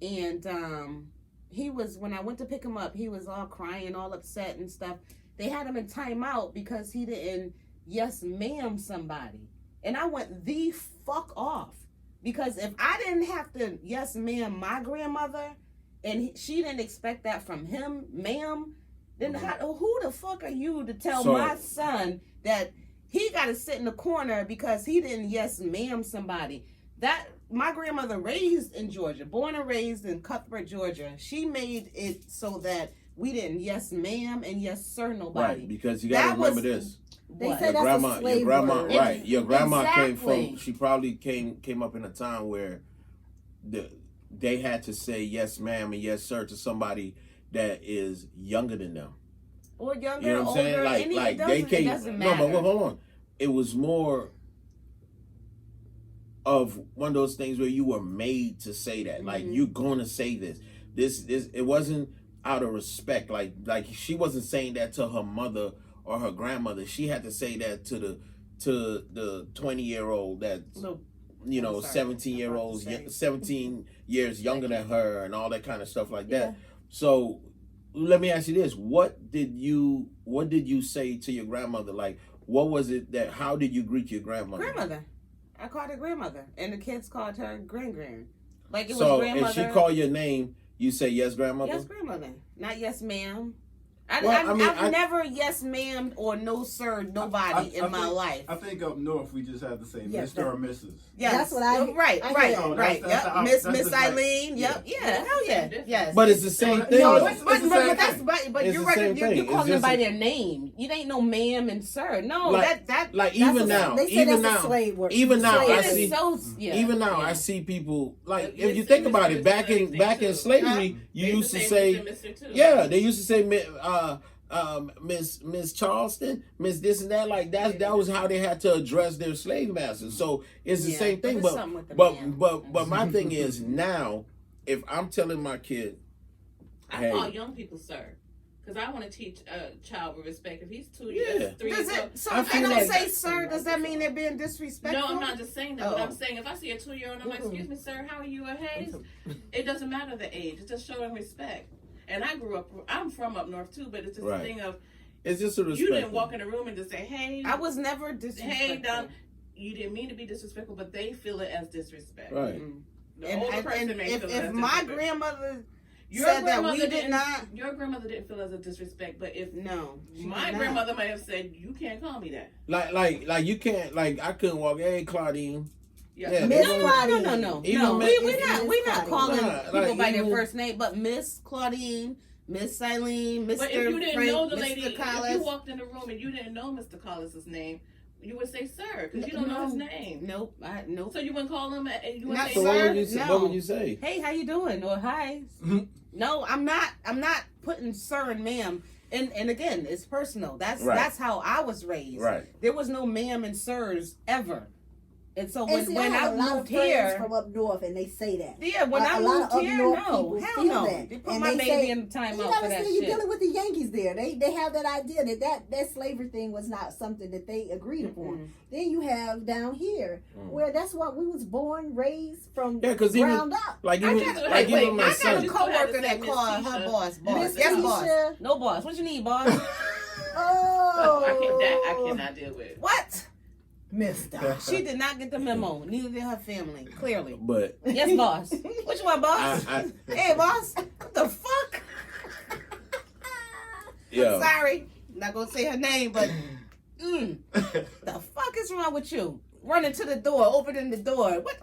and he was, when I went to pick him up, he was all crying, all upset and stuff. They had him in timeout because he didn't yes ma'am somebody, and I went the fuck off, because if I didn't have to yes ma'am my grandmother, and she didn't expect that from him, ma'am, then who the fuck are you to tell my son that he got to sit in the corner because he didn't yes ma'am somebody? That my grandmother raised in Georgia, born and raised in Cuthbert, Georgia. She made it so that we didn't yes ma'am and yes sir nobody. Right, because you gotta That was- remember this. They What? say that's a slave your grandma, word. right? Your grandma came Exactly. from. She probably came up in a time where they had to say yes, ma'am, and yes, sir to somebody that is younger than them. Or younger, You know what I'm older, saying? Like they it came. doesn't No, matter. but hold on. It was more of one of those things where you were made to say that. Like, Mhm. you're gonna say this. This it wasn't out of respect. Like she wasn't saying that to her mother or her grandmother. She had to say that to the 20-year-old that's Look, 17-year-olds, I'm about to say. 17 years younger than her, and all that kind of stuff like that. So let me ask you this: what did you say to your grandmother? Like, what was it that? How did you greet your grandmother? grandmother. I called her grandmother, and the kids called her grand. Like, it was So grandmother. if she called your name, you say yes, grandmother. Yes, grandmother. Not yes, ma'am. I've never yes, ma'am or no, sir, nobody in my life. I think up north we just have to say Yes, Mr. or Mrs. Yes, That's what I- Right, I right, hear that. right. That's Yep, the- Miss that's just like- Eileen. Yep, yeah, hell yeah, yes. But it's the same thing. No, though. but It's the same that's thing. but It's you're the right. same You're thing. It's calling them just by a- their name. You ain't no ma'am and sir. No, Like- that like That's even a- now, they say even that's now, a slave word. even now, Slave I it word. see. is so. Yeah, Even now, yeah. I see people like Yes, if you think Mr. about it, back in Mr. slavery, you They used to say say, Mr. Mr. too. yeah, they used to say Miss Charleston, Miss this and that. Like that was how they had to address their slave masters. So it's the Yeah, same thing. it's something with the But ma'am. but my thing is now, if I'm telling my kid, I call young people sir, because I want to teach a child with respect. If he's 2 Yeah. years, 3 Does years it? old, So I if feel they don't like- say sir, does that mean they're being disrespectful? no, I'm not just saying that. But Oh. I'm saying if I see a 2-year-old, I'm like, excuse me, sir, how are you? Or hey, it doesn't matter the age. It's just showing respect. And I'm from up north too, but it's just Right. a thing of it's just a respect. you didn't walk in a room and just say, hey, I was never disrespectful. hey, Don. You didn't mean to be disrespectful, but they feel it as disrespect. Right. Mm. The older person And may feel it if as my disrespect. grandmother Your said that grandmother we did didn't- not, Your grandmother didn't feel it as a disrespect, but if no, she my did not. grandmother might have said, you can't call me that. Like you can't, like I couldn't walk. Hey, Claudine. Yeah, Miss they don't- Claudine. No. Even No, Miss- we're not Claudine. calling Nah, people like, by their even- first name, but Miss Claudine, Miss Eileen, Mr. But if you didn't Frank, know the Mr. lady, if Collis. you walked in the room and you didn't know Mr. Collis's name, You would say sir because you don't know his name. Nope. Nope. So you wouldn't call him and you would Not say So sir. sir. what would you say? Hey, how you doing? Or hi. No, I'm not putting sir and ma'am. And again, it's personal. That's how I was raised. Right. There was no ma'am and sirs ever. And so And see, when I I have a lot moved of friends here, from up north, and they say that. yeah, when I A lot moved of here, up north no, people hell feel no. that. They put And my they baby say, in time You out for gotta that see, you're shit. dealing with the Yankees there. They have that idea that slavery thing was not something that they agreed upon. Then you have down here where that's what we was born, raised from Yeah, because ground up. like I even got, like wait, even my I got son. a coworker that called her boss. Miss Yes, boss. Keisha. No boss. What you need, boss? Oh, I cannot deal with. What? Mister. She did not get the memo. Neither did her family. Clearly. But Yes, boss. What you want, boss? Hey, boss. What the fuck? yeah. Sorry. Not gonna say her name, but the fuck is wrong with you? Running to the door, opening the door. What?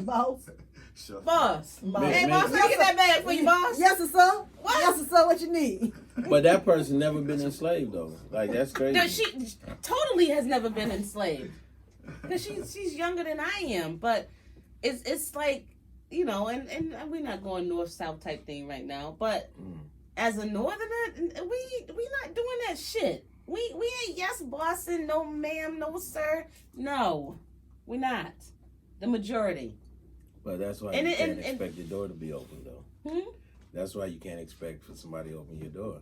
Boss. Sure. Boss. Boss. Hey, boss, let me get that bag for you, boss. Yes, sir. What? Yes, sir. What you need? But that person never been enslaved though. Like that's crazy. No, she totally has never been enslaved. Because she's younger than I am. But it's like, you know, and we're not going north-south type thing right now. But as a northerner, we not doing that shit. We ain't yes bossing, no ma'am, no sir. No, we're not. The majority. But that's why And you it- can't and- expect your door to be open though. Hmm? That's why you can't expect for somebody to open your door.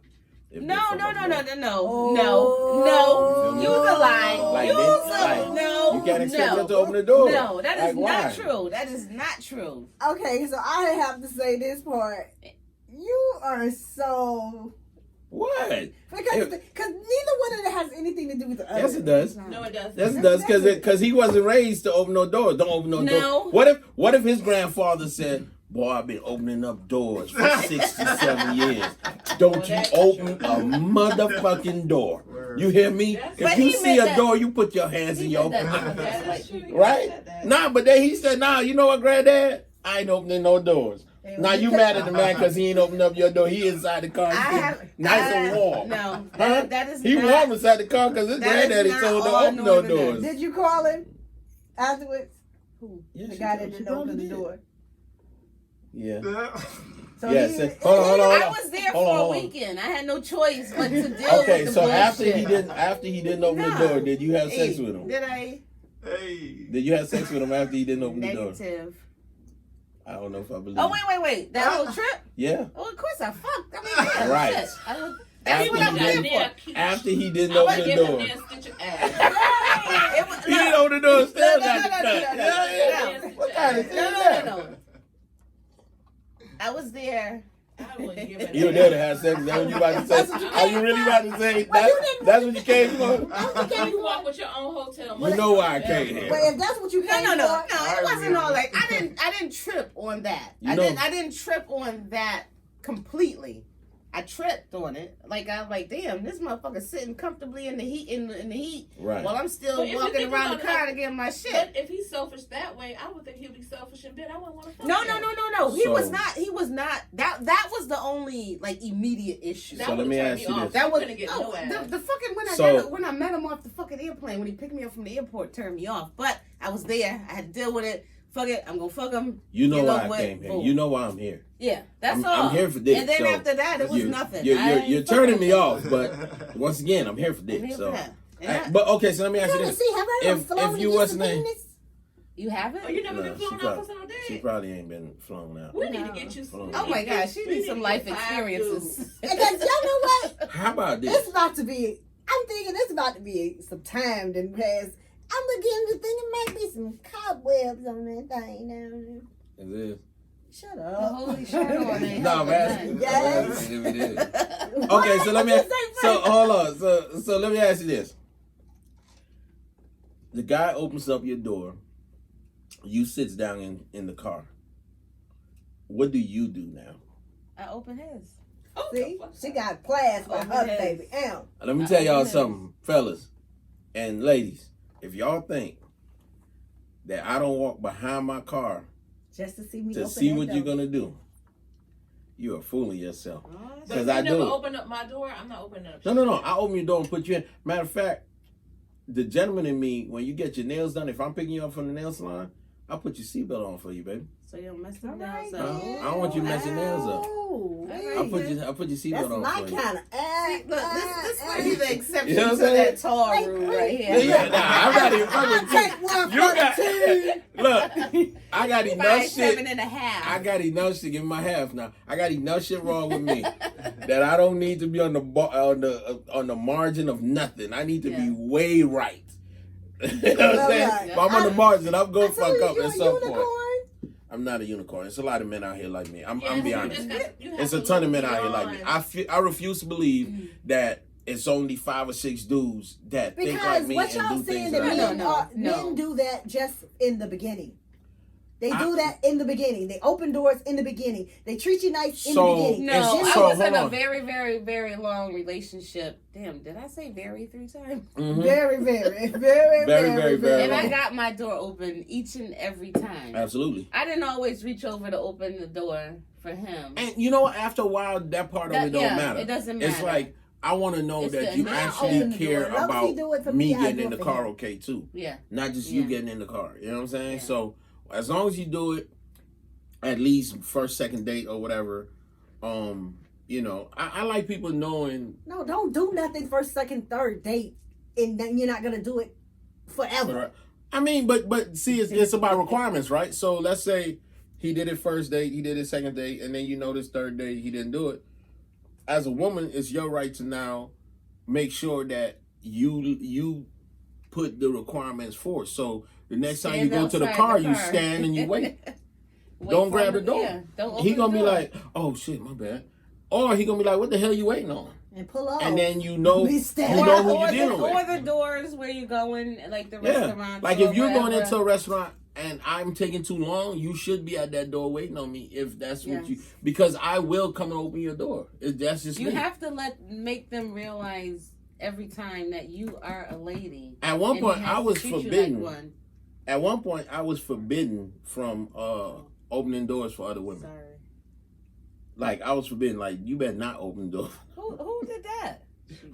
If No. they're from up north. Oh. Use a lie. Like Use they- a like, no. you can't expect no. them to open the door. No, that is Like, not why? true. That is not true. Okay, so I have to say this part. You are so What? because neither one of them has anything to do with the other. Yes, it does. No, it doesn't. Yes, it does. Because he wasn't raised to open no doors. Don't open no No. door. What if his grandfather said, "Boy, I've been opening up doors for 67 years. Don't you open a motherfucking door." You hear me? That's- If But you he see meant a that- door, you put your hands in He your meant that pocket. because That's true. He Right? said that. Nah, but then he said, "Nah, you know what, Granddad? I ain't opening no doors." Now you mad at the man because he ain't opening up your door. He inside the car. Nice and warm. No, Huh? that is He not. warm inside the car because his that is granddaddy not told him to all open no northerners. doors. Did you call him afterwards? Yeah, The she guy probably- that she didn't open probably the did. door. Yeah. So Yeah, he- so- hold on. I was there Hold for on, a hold on. weekend. I had no choice but to deal Okay, with the so bullshit. after he didn't open the Nah. door, did you have sex Hey, with him? Did I? Hey. Did you have sex with him after he didn't open the door? Negative. I don't know if I believe. Oh wait! That whole trip? Yeah. Oh, of course I fucked. I mean, yeah, Right. shit. That's After what I'm he there did- for. After he didn't I open would the give him door. there and stitch your ass. It was- He didn't open the door, still got the cut. no. Yeah. What kind of shit is that? No. I was there. I would give it. You were there to have sex. Is that what you about to say? Are you really about to say that's what you came for? You walk with your own hotel. You know why I came But here. if that's what you came No. for, It wasn't all like I didn't trip on that. You know- I didn't trip on that completely. I tripped on it. Like I was like, damn, this motherfucker sitting comfortably in the heat in the heat Right. while I'm still But if you walking think around the about car it, to get my shit. But if he's selfish that way, I would think he'll be selfish in bed. I wouldn't want to fuck No. So- He was not. That was the only like immediate issue. That So let would me turn ask me you off. this. That You was couldn't get no ass. the fucking when I met him off the fucking airplane when he picked me up from the airport turned me off. But I was there. I had to deal with it. Fuck it. I'm gonna fuck him. You know Get why over I with. came here. Boom. You know why I'm here. Yeah, that's I'm, all. I'm here for this. And then so after that, it was you- nothing. You're turning me off, but once again, I'm here for I'm this. here So, for that. And but okay, so let me ask you let me this: see, have I ever If flown you against what's the name? Venus? you haven't? Oh, you never No, been she flown out probably- for some she day? probably ain't been flown out. We need No. to get you some. Oh my God, she we needs need some to life get 5 experiences. dudes. Because y'all know what? How about this? It's about to be. I'm thinking it's about to be some time to pass. I'm beginning to think it might be some cobwebs on that thing. Is it? Shut The up. holy shadow on it. No, man. Yes. If it is. Okay, so let me. So hold on. So let me ask you this: the guy opens up your door. You sits down in the car. What do you do now? I open his. Oh, See, she got class by her Yes. baby. Ow. Let me tell y'all open his. something, fellas and ladies. If y'all think that I don't walk behind my car Just to see me to open see that what door. you're gonna do, you are fooling yourself. So 'Cause if I you never do. open up my door, I'm not opening up. No. I open your door and put you in. Matter of fact, the gentleman in me, when you get your nails done, if I'm picking you up from the nail salon, I'll put your seatbelt on for you, baby. So you don't mess the All nails right, up. then. I don't want you messing nails up. Oh, I'll put your seatbelt that's on my for you. kind of. Look, this might be the exception You know what to I'm that tall rule right here. Yeah, nah, I'm not even fucking Take one You for got- the team. Look, I got enough shit. 5.5. I got enough shit. Give me my half now. I got enough shit wrong with me that I don't need to be on the margin of nothing. I need to be way right. You know what I'm saying? If I'm on the margin, I'm gonna fuck up at some point. I'm not a unicorn. It's a lot of men out here like me. I'm be honest. It's a ton of men out here like me. I refuse to believe that it's only 5 or 6 dudes that think like Because me what and y'all do saying things that that I do. men do that just in the beginning. They do that in the beginning. They open doors in the beginning. They treat you nice in the beginning. No, And I so, was in hold a on. very, very, very long relationship. Damn, did I say very 3 times? Mhm. Very, very, very, Very, very And I long. got my door open each and every time. Absolutely. I didn't always reach over to open the door for him. And you know what? After a while, that part of it don't matter. It doesn't matter. It's like, I want to know It's that the you amount. actually Open the door. care As long as he do it about for me me, I getting do in it the for car him. okay too. Yeah. Not just you Yeah. getting in the car. You know what I'm saying? Yeah. So as long as you do it, at least first, second date or whatever, you know, I like people knowing. No, don't do nothing first, second, third date, and then you're not gonna do it forever. I mean, but see, it's about requirements, right? So let's say he did it first date, he did it second date, and then you notice third date he didn't do it. As a woman, it's your right to now make sure that you put the requirements forth. So the next time you go to the car, you stand and you wait. Don't grab the door. Yeah, don't He open gonna the be door. like, "Oh shit, my bad," or he gonna be like, "What the hell you waiting on?" And pull off. And then you know, Be you standing. know who or you're dealing or with. the doors where you're going, like the Yeah, restaurants. like or if you're going wherever. into a restaurant and I'm taking too long, you should be at that door waiting on me if that's what you. Because I will come and open your door. That's just You me. have to make them realize every time that you are a lady. At one and point, he I has was to treat you forbidden. like one. At one point, I was forbidden from opening doors for other women. Sorry. Like I was forbidden. Like you better not open the door. Who did that?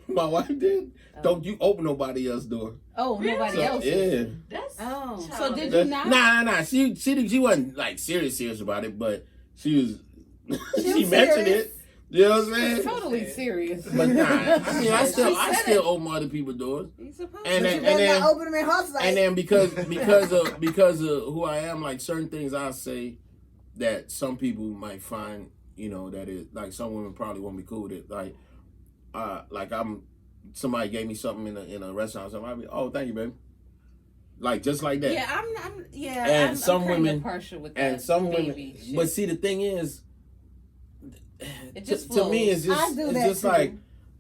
My wife did. Don't you open nobody else's door. Oh, Really? nobody So, else. yeah. That's Oh, so childish. did you not? Nah. She wasn't like serious about it, but she was. She was mentioned serious. it. You know what I'm saying? Totally serious. But nah, I mean, I She still said it. open other people's doors. You supposed And to. then- You better not open them in her sight. And then because of who I am, like certain things I say that some people might find, you know, that is like some women probably won't be cool with it. Like somebody gave me something in a restaurant, or something. I'd be, oh, thank you, baby. Like just like that. Yeah, And I'm some kinda women- partial with And that some baby women, shit. but see, the thing is, It just to me, it's I just do it's that just too. like,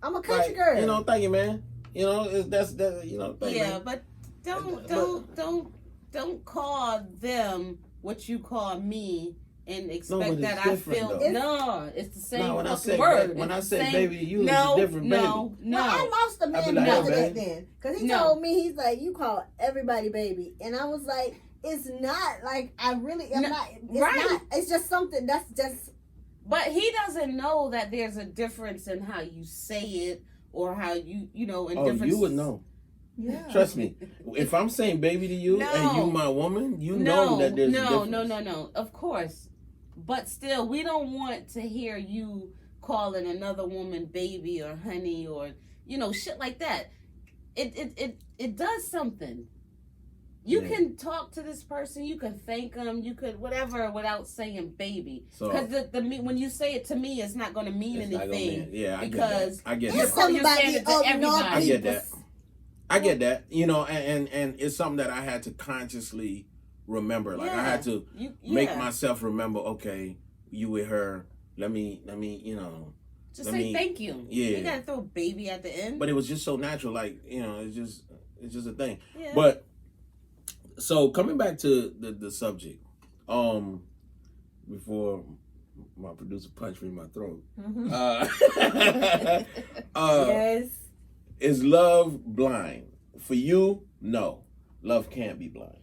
I'm a country like, girl. you know, thank you, man. You know, that's you know, thank you, yeah, man. but But- don't call them what you call me and expect but it's that I different, feel. though. No, it's the same No, when I fucking say word. when I It's the say same- baby to you, no, it's a different no, baby. Well, I no. lost a I man be like, because hey, of that baby. then. Because he No. told me, he's like, you call everybody baby. And I was like, it's not like I really am No, not. It's right. not. It's just something that's just. But he doesn't know that there's a difference in how you say it or how you know. In Oh, different you would know. Yeah. Trust me. If I'm saying baby to you and No. you my woman, you know that there's a difference. No. Of course, but still, we don't want to hear you calling another woman baby or honey or shit like that. It does something. You Yeah. can talk to this person, you can thank them, you could whatever without saying baby. So Because when you say it to me, it's not going to mean it's not gonna anything. mean- yeah, I because get that. I get you're that. saying it to everybody. I get that. I get that. You know, and it's something that I had to consciously remember. Like I had to make myself remember. Okay, you with her. Let me. Just let say me- thank you. Yeah. You gotta throw baby at the end. But it was just so natural. Like it's just a thing. Yeah. But so coming back to the subject, before my producer punched me in my throat. Mm-hmm. Yes. Is love blind? For you, no. Love can't be blind.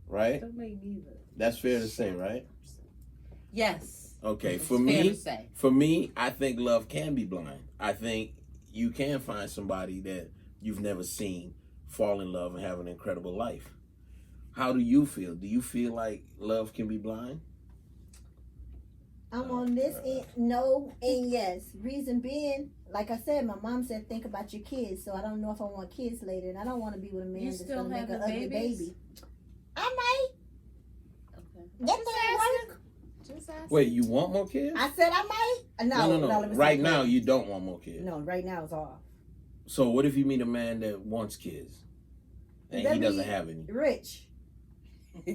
Right? Don't make me either. That's fair to say, right? Yes. Okay. It's For fair me, to say. I think love can be blind. I think you can find somebody that you've never seen fall in love and have an incredible life. How do you feel? Do you feel like love can be blind? I'm on this end, no and yes. Reason being, like I said, my mom said think about your kids. So I don't know if I want kids later, and I don't want to be with a man You that's still gonna make an having ugly babies? baby. I might. Okay. That thing work. Just asking. Wait, you want more kids? I said I might. No. No. Right now, you don't want more kids. No, right now it's off. So what if you meet a man that wants kids and Better he doesn't be have any? Rich.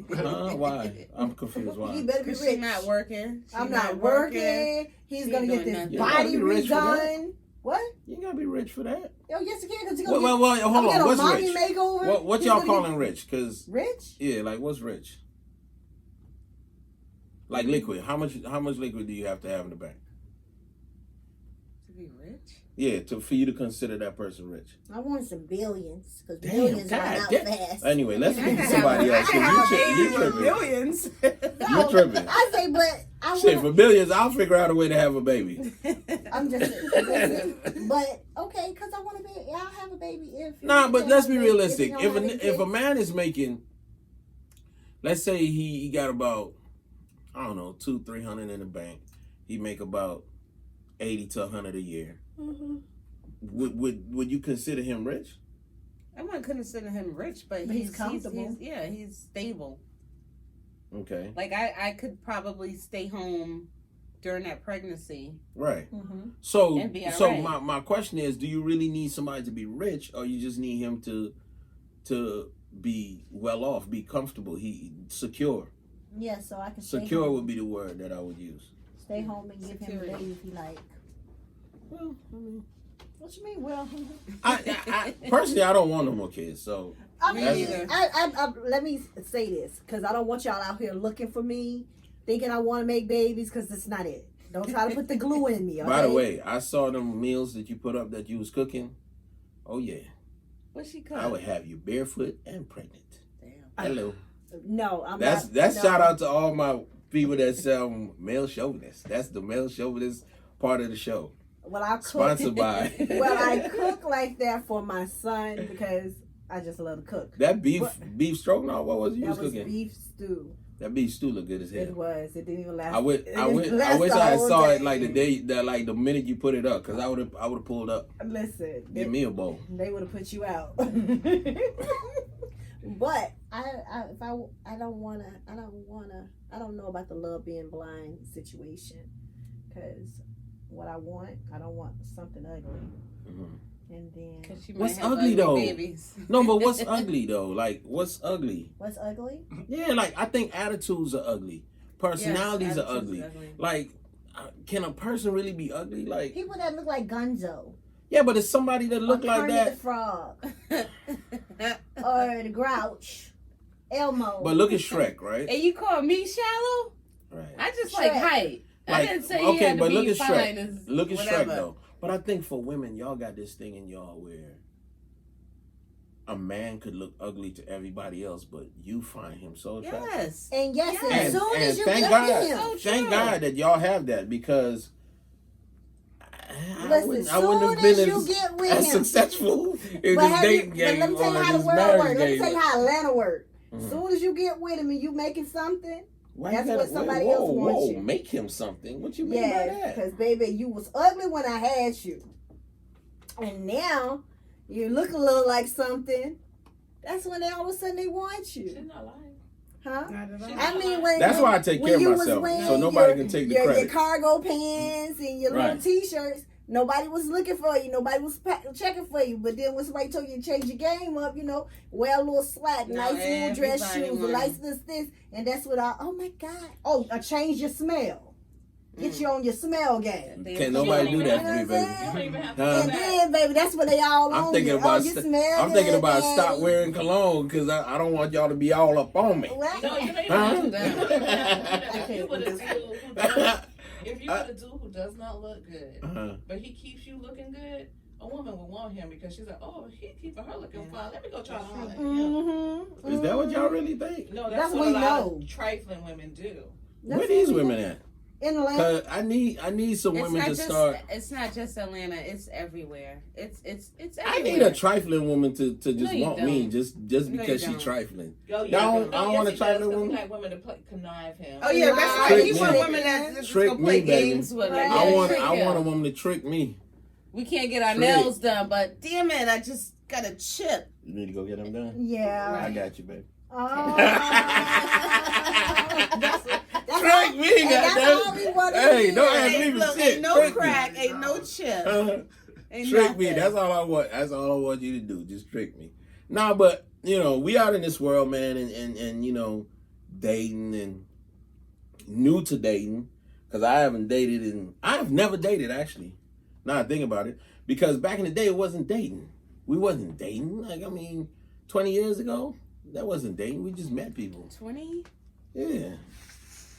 Why? I'm confused. He Why? better be Cause rich. she's not working. I'm not working. He's She gonna get doing this nothing. You gotta body be rich for that. redone. What? You ain't gotta be rich for that. Oh yes, you can. Cause you Wait, gonna hold get on. a What's mommy rich? makeover. What He's y'all gonna calling get rich? Cause rich? yeah, like what's rich? Like liquid. How much liquid do you have to have in the bank? To be rich? Yeah, for you to consider that person rich. I want some billions because Damn, billions run God out damn. fast. Anyway, let's I speak to can somebody have else. I can have a 'Cause baby you with tripping. millions. You tripping. I say, but I Shit, want. for billions, I'll figure out a way to have a baby. I'm just listen, but okay, because I want to be. I'll have a baby if. Nah, but let's be realistic. If you don't have any If a kids. man is making, let's say he got about, I don't know, 200-300 in the bank. He make about 80 to 100 a year. Mhm. Would you consider him rich? I wouldn't consider him rich, but He's comfortable. He's stable. Okay, Like I could probably stay home during that pregnancy. right. Mhm. So And be all right. my question is, do you really need somebody to be rich, or you just need him to be well off, be comfortable, secure? Yeah, so I can stay Secure home. would be the word that I would use. Stay home and give him a Security. baby if he like. Well, I mean, What you mean? Well, I personally, I don't want no more kids. So I Me mean, neither. let me say this because I don't want y'all out here looking for me, thinking I want to make babies because it's not it. Don't try to put the glue in me. Okay? by the way, I saw them meals that you put up that you was cooking. Oh yeah, What's she I called? would have you barefoot and pregnant. Damn. Hello. no, I'm That's not. shout out to all my people that sell male chauvinist. That's the male chauvinist part of the show. Well, I cook. Sponsored by. Well, I cook like that for my son because I just love to cook. That beef But- stroganoff. What was it you That was was cooking? beef stew. That beef stew looked good as It hell. was. It didn't even last. I wish it I didn't last wish the I had whole saw day. it like the day that like the minute you put it up, because I would have pulled up. Listen, Give me a bowl. they would have put you out. But I don't know about the love being blind situation, because what I don't want something ugly, Mhm. and then 'Cause she might What's have ugly, though? Babies. No, but what's ugly though? Like what's ugly? what's ugly? Yeah, like I think attitudes are ugly. Personalities Yes, are ugly. Like, can a person really be ugly? Like, People that look like Gonzo, yeah, but it's somebody that look or like Kermit that. the Frog, or the Grouch, Elmo. But look at Shrek, right? And you call me shallow? Right. I just like Shrek. height. I Like, didn't say okay, you had to but be look at fine Shrek. as Look at whatever. Shrek though. But I think for women, y'all got this thing in y'all where a man could look ugly to everybody else, but you find him so attractive. Yes. And yes, Yes. as soon as you thank get God, with him, So thank true. God that y'all have that, because I listen, wouldn't soon have been as you get with as him. successful in But this have you, dating but game let me tell you or how the this world marriage works. Let me game. tell you how Atlanta works. Mhm. Soon as you get with him and you making something, Why that's you gotta, what somebody whoa, else wants whoa, you. make him something. What you mean by yeah, that? because baby, you was ugly when I had you, and now you look a little like something. That's when they all of a sudden they want She's you, not lying. huh? Not at all. I mean, when That's why I take when care of you was myself, wearing so nobody your- can take the your credit. cargo pants and your little Right. t-shirts. Nobody was looking for you. Nobody was checking for you. But then when somebody told you to change your game up, wear a little slack, No, nice little dress everybody shoes, a want- nice this, and that's what oh my God. Oh, change your smell. Get you on your smell game. Can't nobody do that for me, You baby. don't even have to Huh? do And that. then, baby, that's what they all I'm on thinking you. about oh, you st- smell I'm thinking good, about daddy. stop wearing cologne, because I don't want y'all to be all up on me. Well, No, you don't even Huh? have to do that. You don't even have to do that. Okay, If you with a well, dude who does- if you with a dude who does not look good, Uh-huh. but he keeps you looking good, a woman will want him because she's like, oh, he keeping her looking fine. Let me go try to holler at him. Mm-hmm. Is that what y'all really think? No, That's what we a lot know. of trifling women do. Where these women at? In Atlanta. Cause I need some women to start. It's not just Atlanta. It's everywhere. It's everywhere. I need a trifling woman to just No, you want me don't. just No, because you she's don't. trifling. Oh, I don't want a trifling He woman. like women to connive him. Oh yeah, that's right. Trick You me. want women that's Trick gonna play me, baby. games with her. Right. I Yeah, want trick him. a woman to trick me. We can't get our Trick. nails done, but damn it, I just got a chip. You need to go get them done. Yeah. I got you, baby. Oh. Trick me, and that's goddamn. all we want to Hey, hear. don't ask me Ain't, for look, shit. ain't no Trick me. crack, ain't no chip. Ain't Trick me. nothing. That's all I want. That's all I want you to do. Just trick me. Nah, but we out in this world, man, and dating and new to dating, because I haven't dated I've never dated actually. Now I think about it, because back in the day it wasn't dating. We wasn't dating. Like 20 years ago, that wasn't dating. We just met people. 20? Yeah.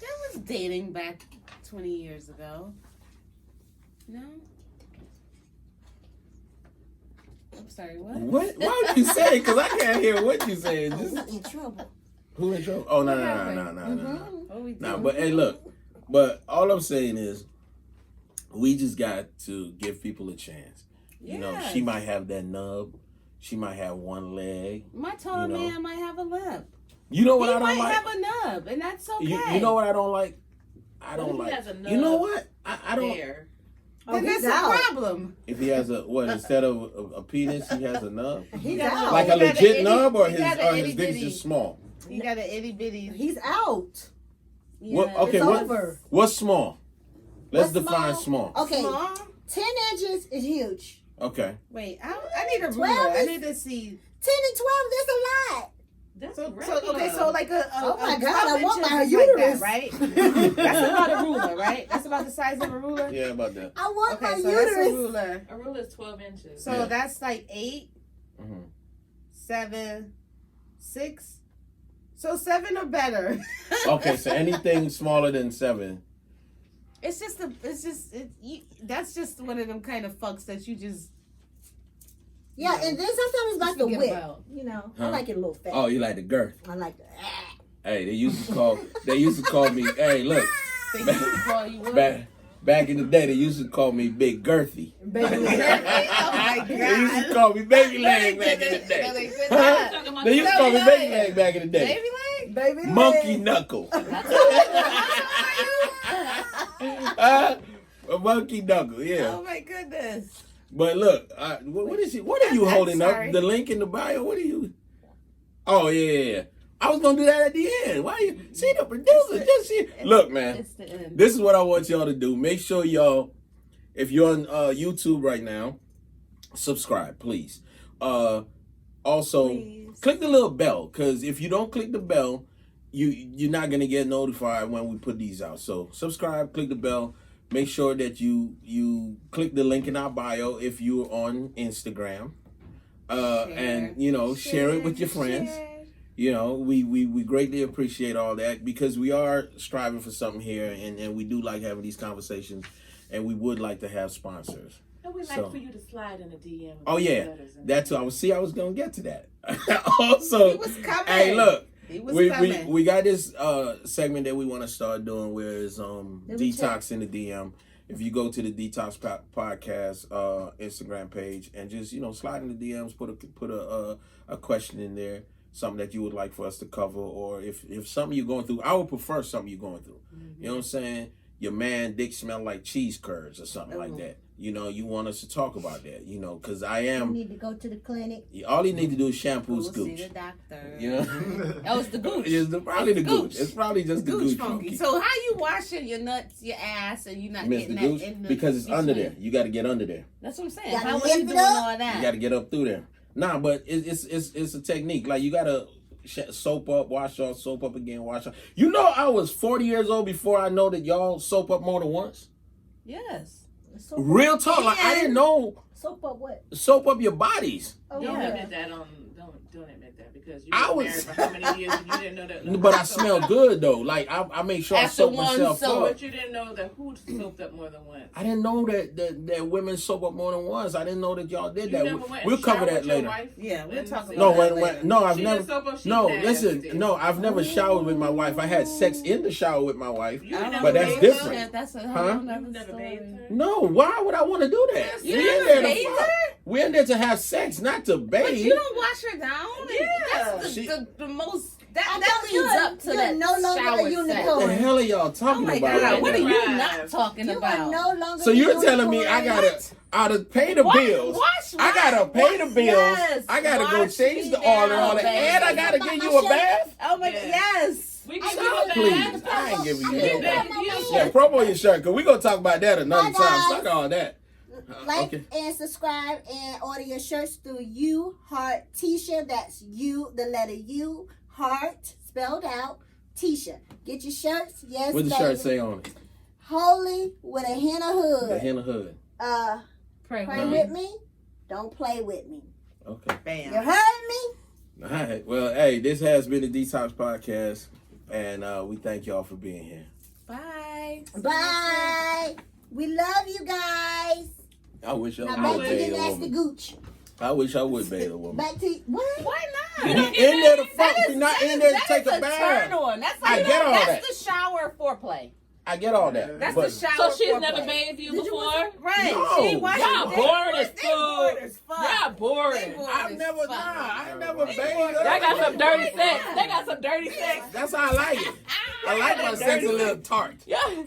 There was dating back 20 years ago. No? I'm sorry, what? What? Why would you say? Because I can't hear what you saying. Just In trouble. who in trouble? Oh no. What we Nah, doing? but hey, look. But all I'm saying is, we just got to give people a chance. Yes. She might have that nub. She might have one leg. My tall man might have a limp. You know what He I don't might like? have a nub, and that's okay. You know what I don't like? I What don't if he like. has a nub You know what? I don't. There. Oh, Then he's that's out. a problem. If he has instead of a penis, he has a nub. He's got out. Like He a got legit itty- nub, or he his got a itty dick is bitty. just small. He got an itty bitty. He's out. What? Yeah. Okay. It's What? over. What's small? Let's What's define small. Okay, Small? 10 inches is huge. Okay. Wait, I need a 12 ruler. I is- need to see. 10 and 12, that's a lot. That's So regular. okay, so like a Oh my a God, I 12 want my inches is like uterus. that, right? That's about a ruler, right? That's about the size of a ruler. Yeah, about that. I want Okay, my so that's a uterus. ruler. A rule is 12 inches. So Yeah. that's like 8, Mhm. 7, 6. So 7 or better. Okay, so anything smaller than 7. That's just one of them kind of fucks that you just. Yeah, and then sometimes it's about Just the forget width. about. I Huh? like it a little fat. Oh, you like the girth? I like the. Hey, they used to call me. Hey, look, They used to call you what? back in the day, they used to call me Big Girthy. Baby. Oh my God. They used to call me Baby No, they Leg back in the didn't. day. No, they did Huh? not. They used to call me No, Baby no, Leg back in the day. Baby leg? Baby. Monkey leg. Knuckle. A monkey knuckle, yeah. Oh my goodness. But look, what is it? What are you I'm holding sorry. up? The link in the bio. What are you? Oh yeah. I was gonna do that at the end. Why you see the producer? Just see. Look, man. It's the end. This is what I want y'all to do. Make sure y'all, if you're on YouTube right now, subscribe, please. Also, Please. click the little bell, because if you don't click the bell, you're not gonna get notified when we put these out. So subscribe, click the bell. Make sure that you click the link in our bio if you're on Instagram, and share it with your friends. Share. We greatly appreciate all that, because we are striving for something here, and we do like having these conversations, and we would like to have sponsors. And we'd like for you to slide in a DM. with Oh your yeah, letters and that's what I was gonna get to that. Also, He was coming. hey, look, He was we coming. we got this segment that we want to start doing, where it's we Detox in the DM. If you go to the Detox podcast Instagram page and just slide in the DMs, put a question in there, something that you would like for us to cover, or if something you're going through, I would prefer something you're going through. Mm-hmm. You know what I'm saying? Your man dick smell like cheese curds or something like that. You want us to talk about that. Because I You am. need to go to the clinic. All you need to do is shampoo Go his see gooch. the doctor. You know. That was the gooch. It's probably the It's gooch. gooch. It's probably just the Gooch gooch. funky. So how you washing your nuts, your ass, and you not Miss the getting gooch that in the because it's under between? there. You got to get under there. That's what I'm saying. Gotta How are lift you it doing up. all that? You got to get up through there. Nah, but it's a technique. Like, you got to soap up, wash off, soap up again, wash off. I was 40 years old before I know that y'all soap up more than once. Yes. So Real talk. Like, I didn't know Soap up what? Soap up your bodies. Oh, Don't yeah. admit that don't admit that because you I were was- married for how many years and you didn't know that. But I smell good though. Like I make sure I After soap one myself soap. up. But you didn't know that who soaped up more than once. I didn't know that women soap up more than once. I didn't know that y'all did You that. never went and We'll cover showered that your later. wife Yeah, we'll and talk see- No, about that when later. no, I've She never. didn't soap up, she No, nasty. listen. No, I've never showered with my wife. I had sex in the shower with my wife. You I don't never But that's bathed different. her? That's a Huh? whole You nother never story. bathed her? No, why would I want to do that? You We never in there to bathed fuck. her? We're in there to have sex, not to bathe. But you don't wash her down. Yeah. That's She- the most. I That thought leads you up to you're that no longer shower a What unicorn. the hell are y'all Oh talking my about? God! right What are now? you Right. not talking You about? are no longer. So a you're telling me unicorn. I gotta pay the bills. I gotta pay the bills. Yes, I gotta go wash change me the oil and all down, that, baby. and I gotta give you a bath. Oh my Yeah. yes. We I can give do you that. Please, I ain't giving you no Yeah. bath. You- Yeah, promo your shirt, cause we gonna talk about that another Bye, time. guys. Fuck all that. Like Okay. and subscribe and order your shirts through U Heart Tisha. That's U, the letter U, Heart spelled out. Tisha. Get your shirts. Yes, What the baby. shirt say on it? Holy with a henna hood. The henna hood. Pray Pray Mhm. with me. Don't play with me. Okay. You Bam. heard me? All right. Well, hey, this has been the Detox Podcast, and we thank y'all for being here. Bye. Bye. We love you guys. I wish I Now would back to bathe the a nasty woman. gooch. I wish I would bathe a woman. Back to what? Why We not? in there to fuck. That We is- not that in is- there to that take is a bath. turn on. That's I like, get all that's that. the shower foreplay. I get all that. That's but the shower. So she's foreplay. never bathed you before? Right. No. She watched Y'all it. boring as They bored fuck. as fuck. Y'all boring. They bored. I've never, Fuck. I ain't never bathed. Y'all got some dirty sex. They got some dirty sex. That's how I like it. I like my sex a little tart. Yeah. Huh?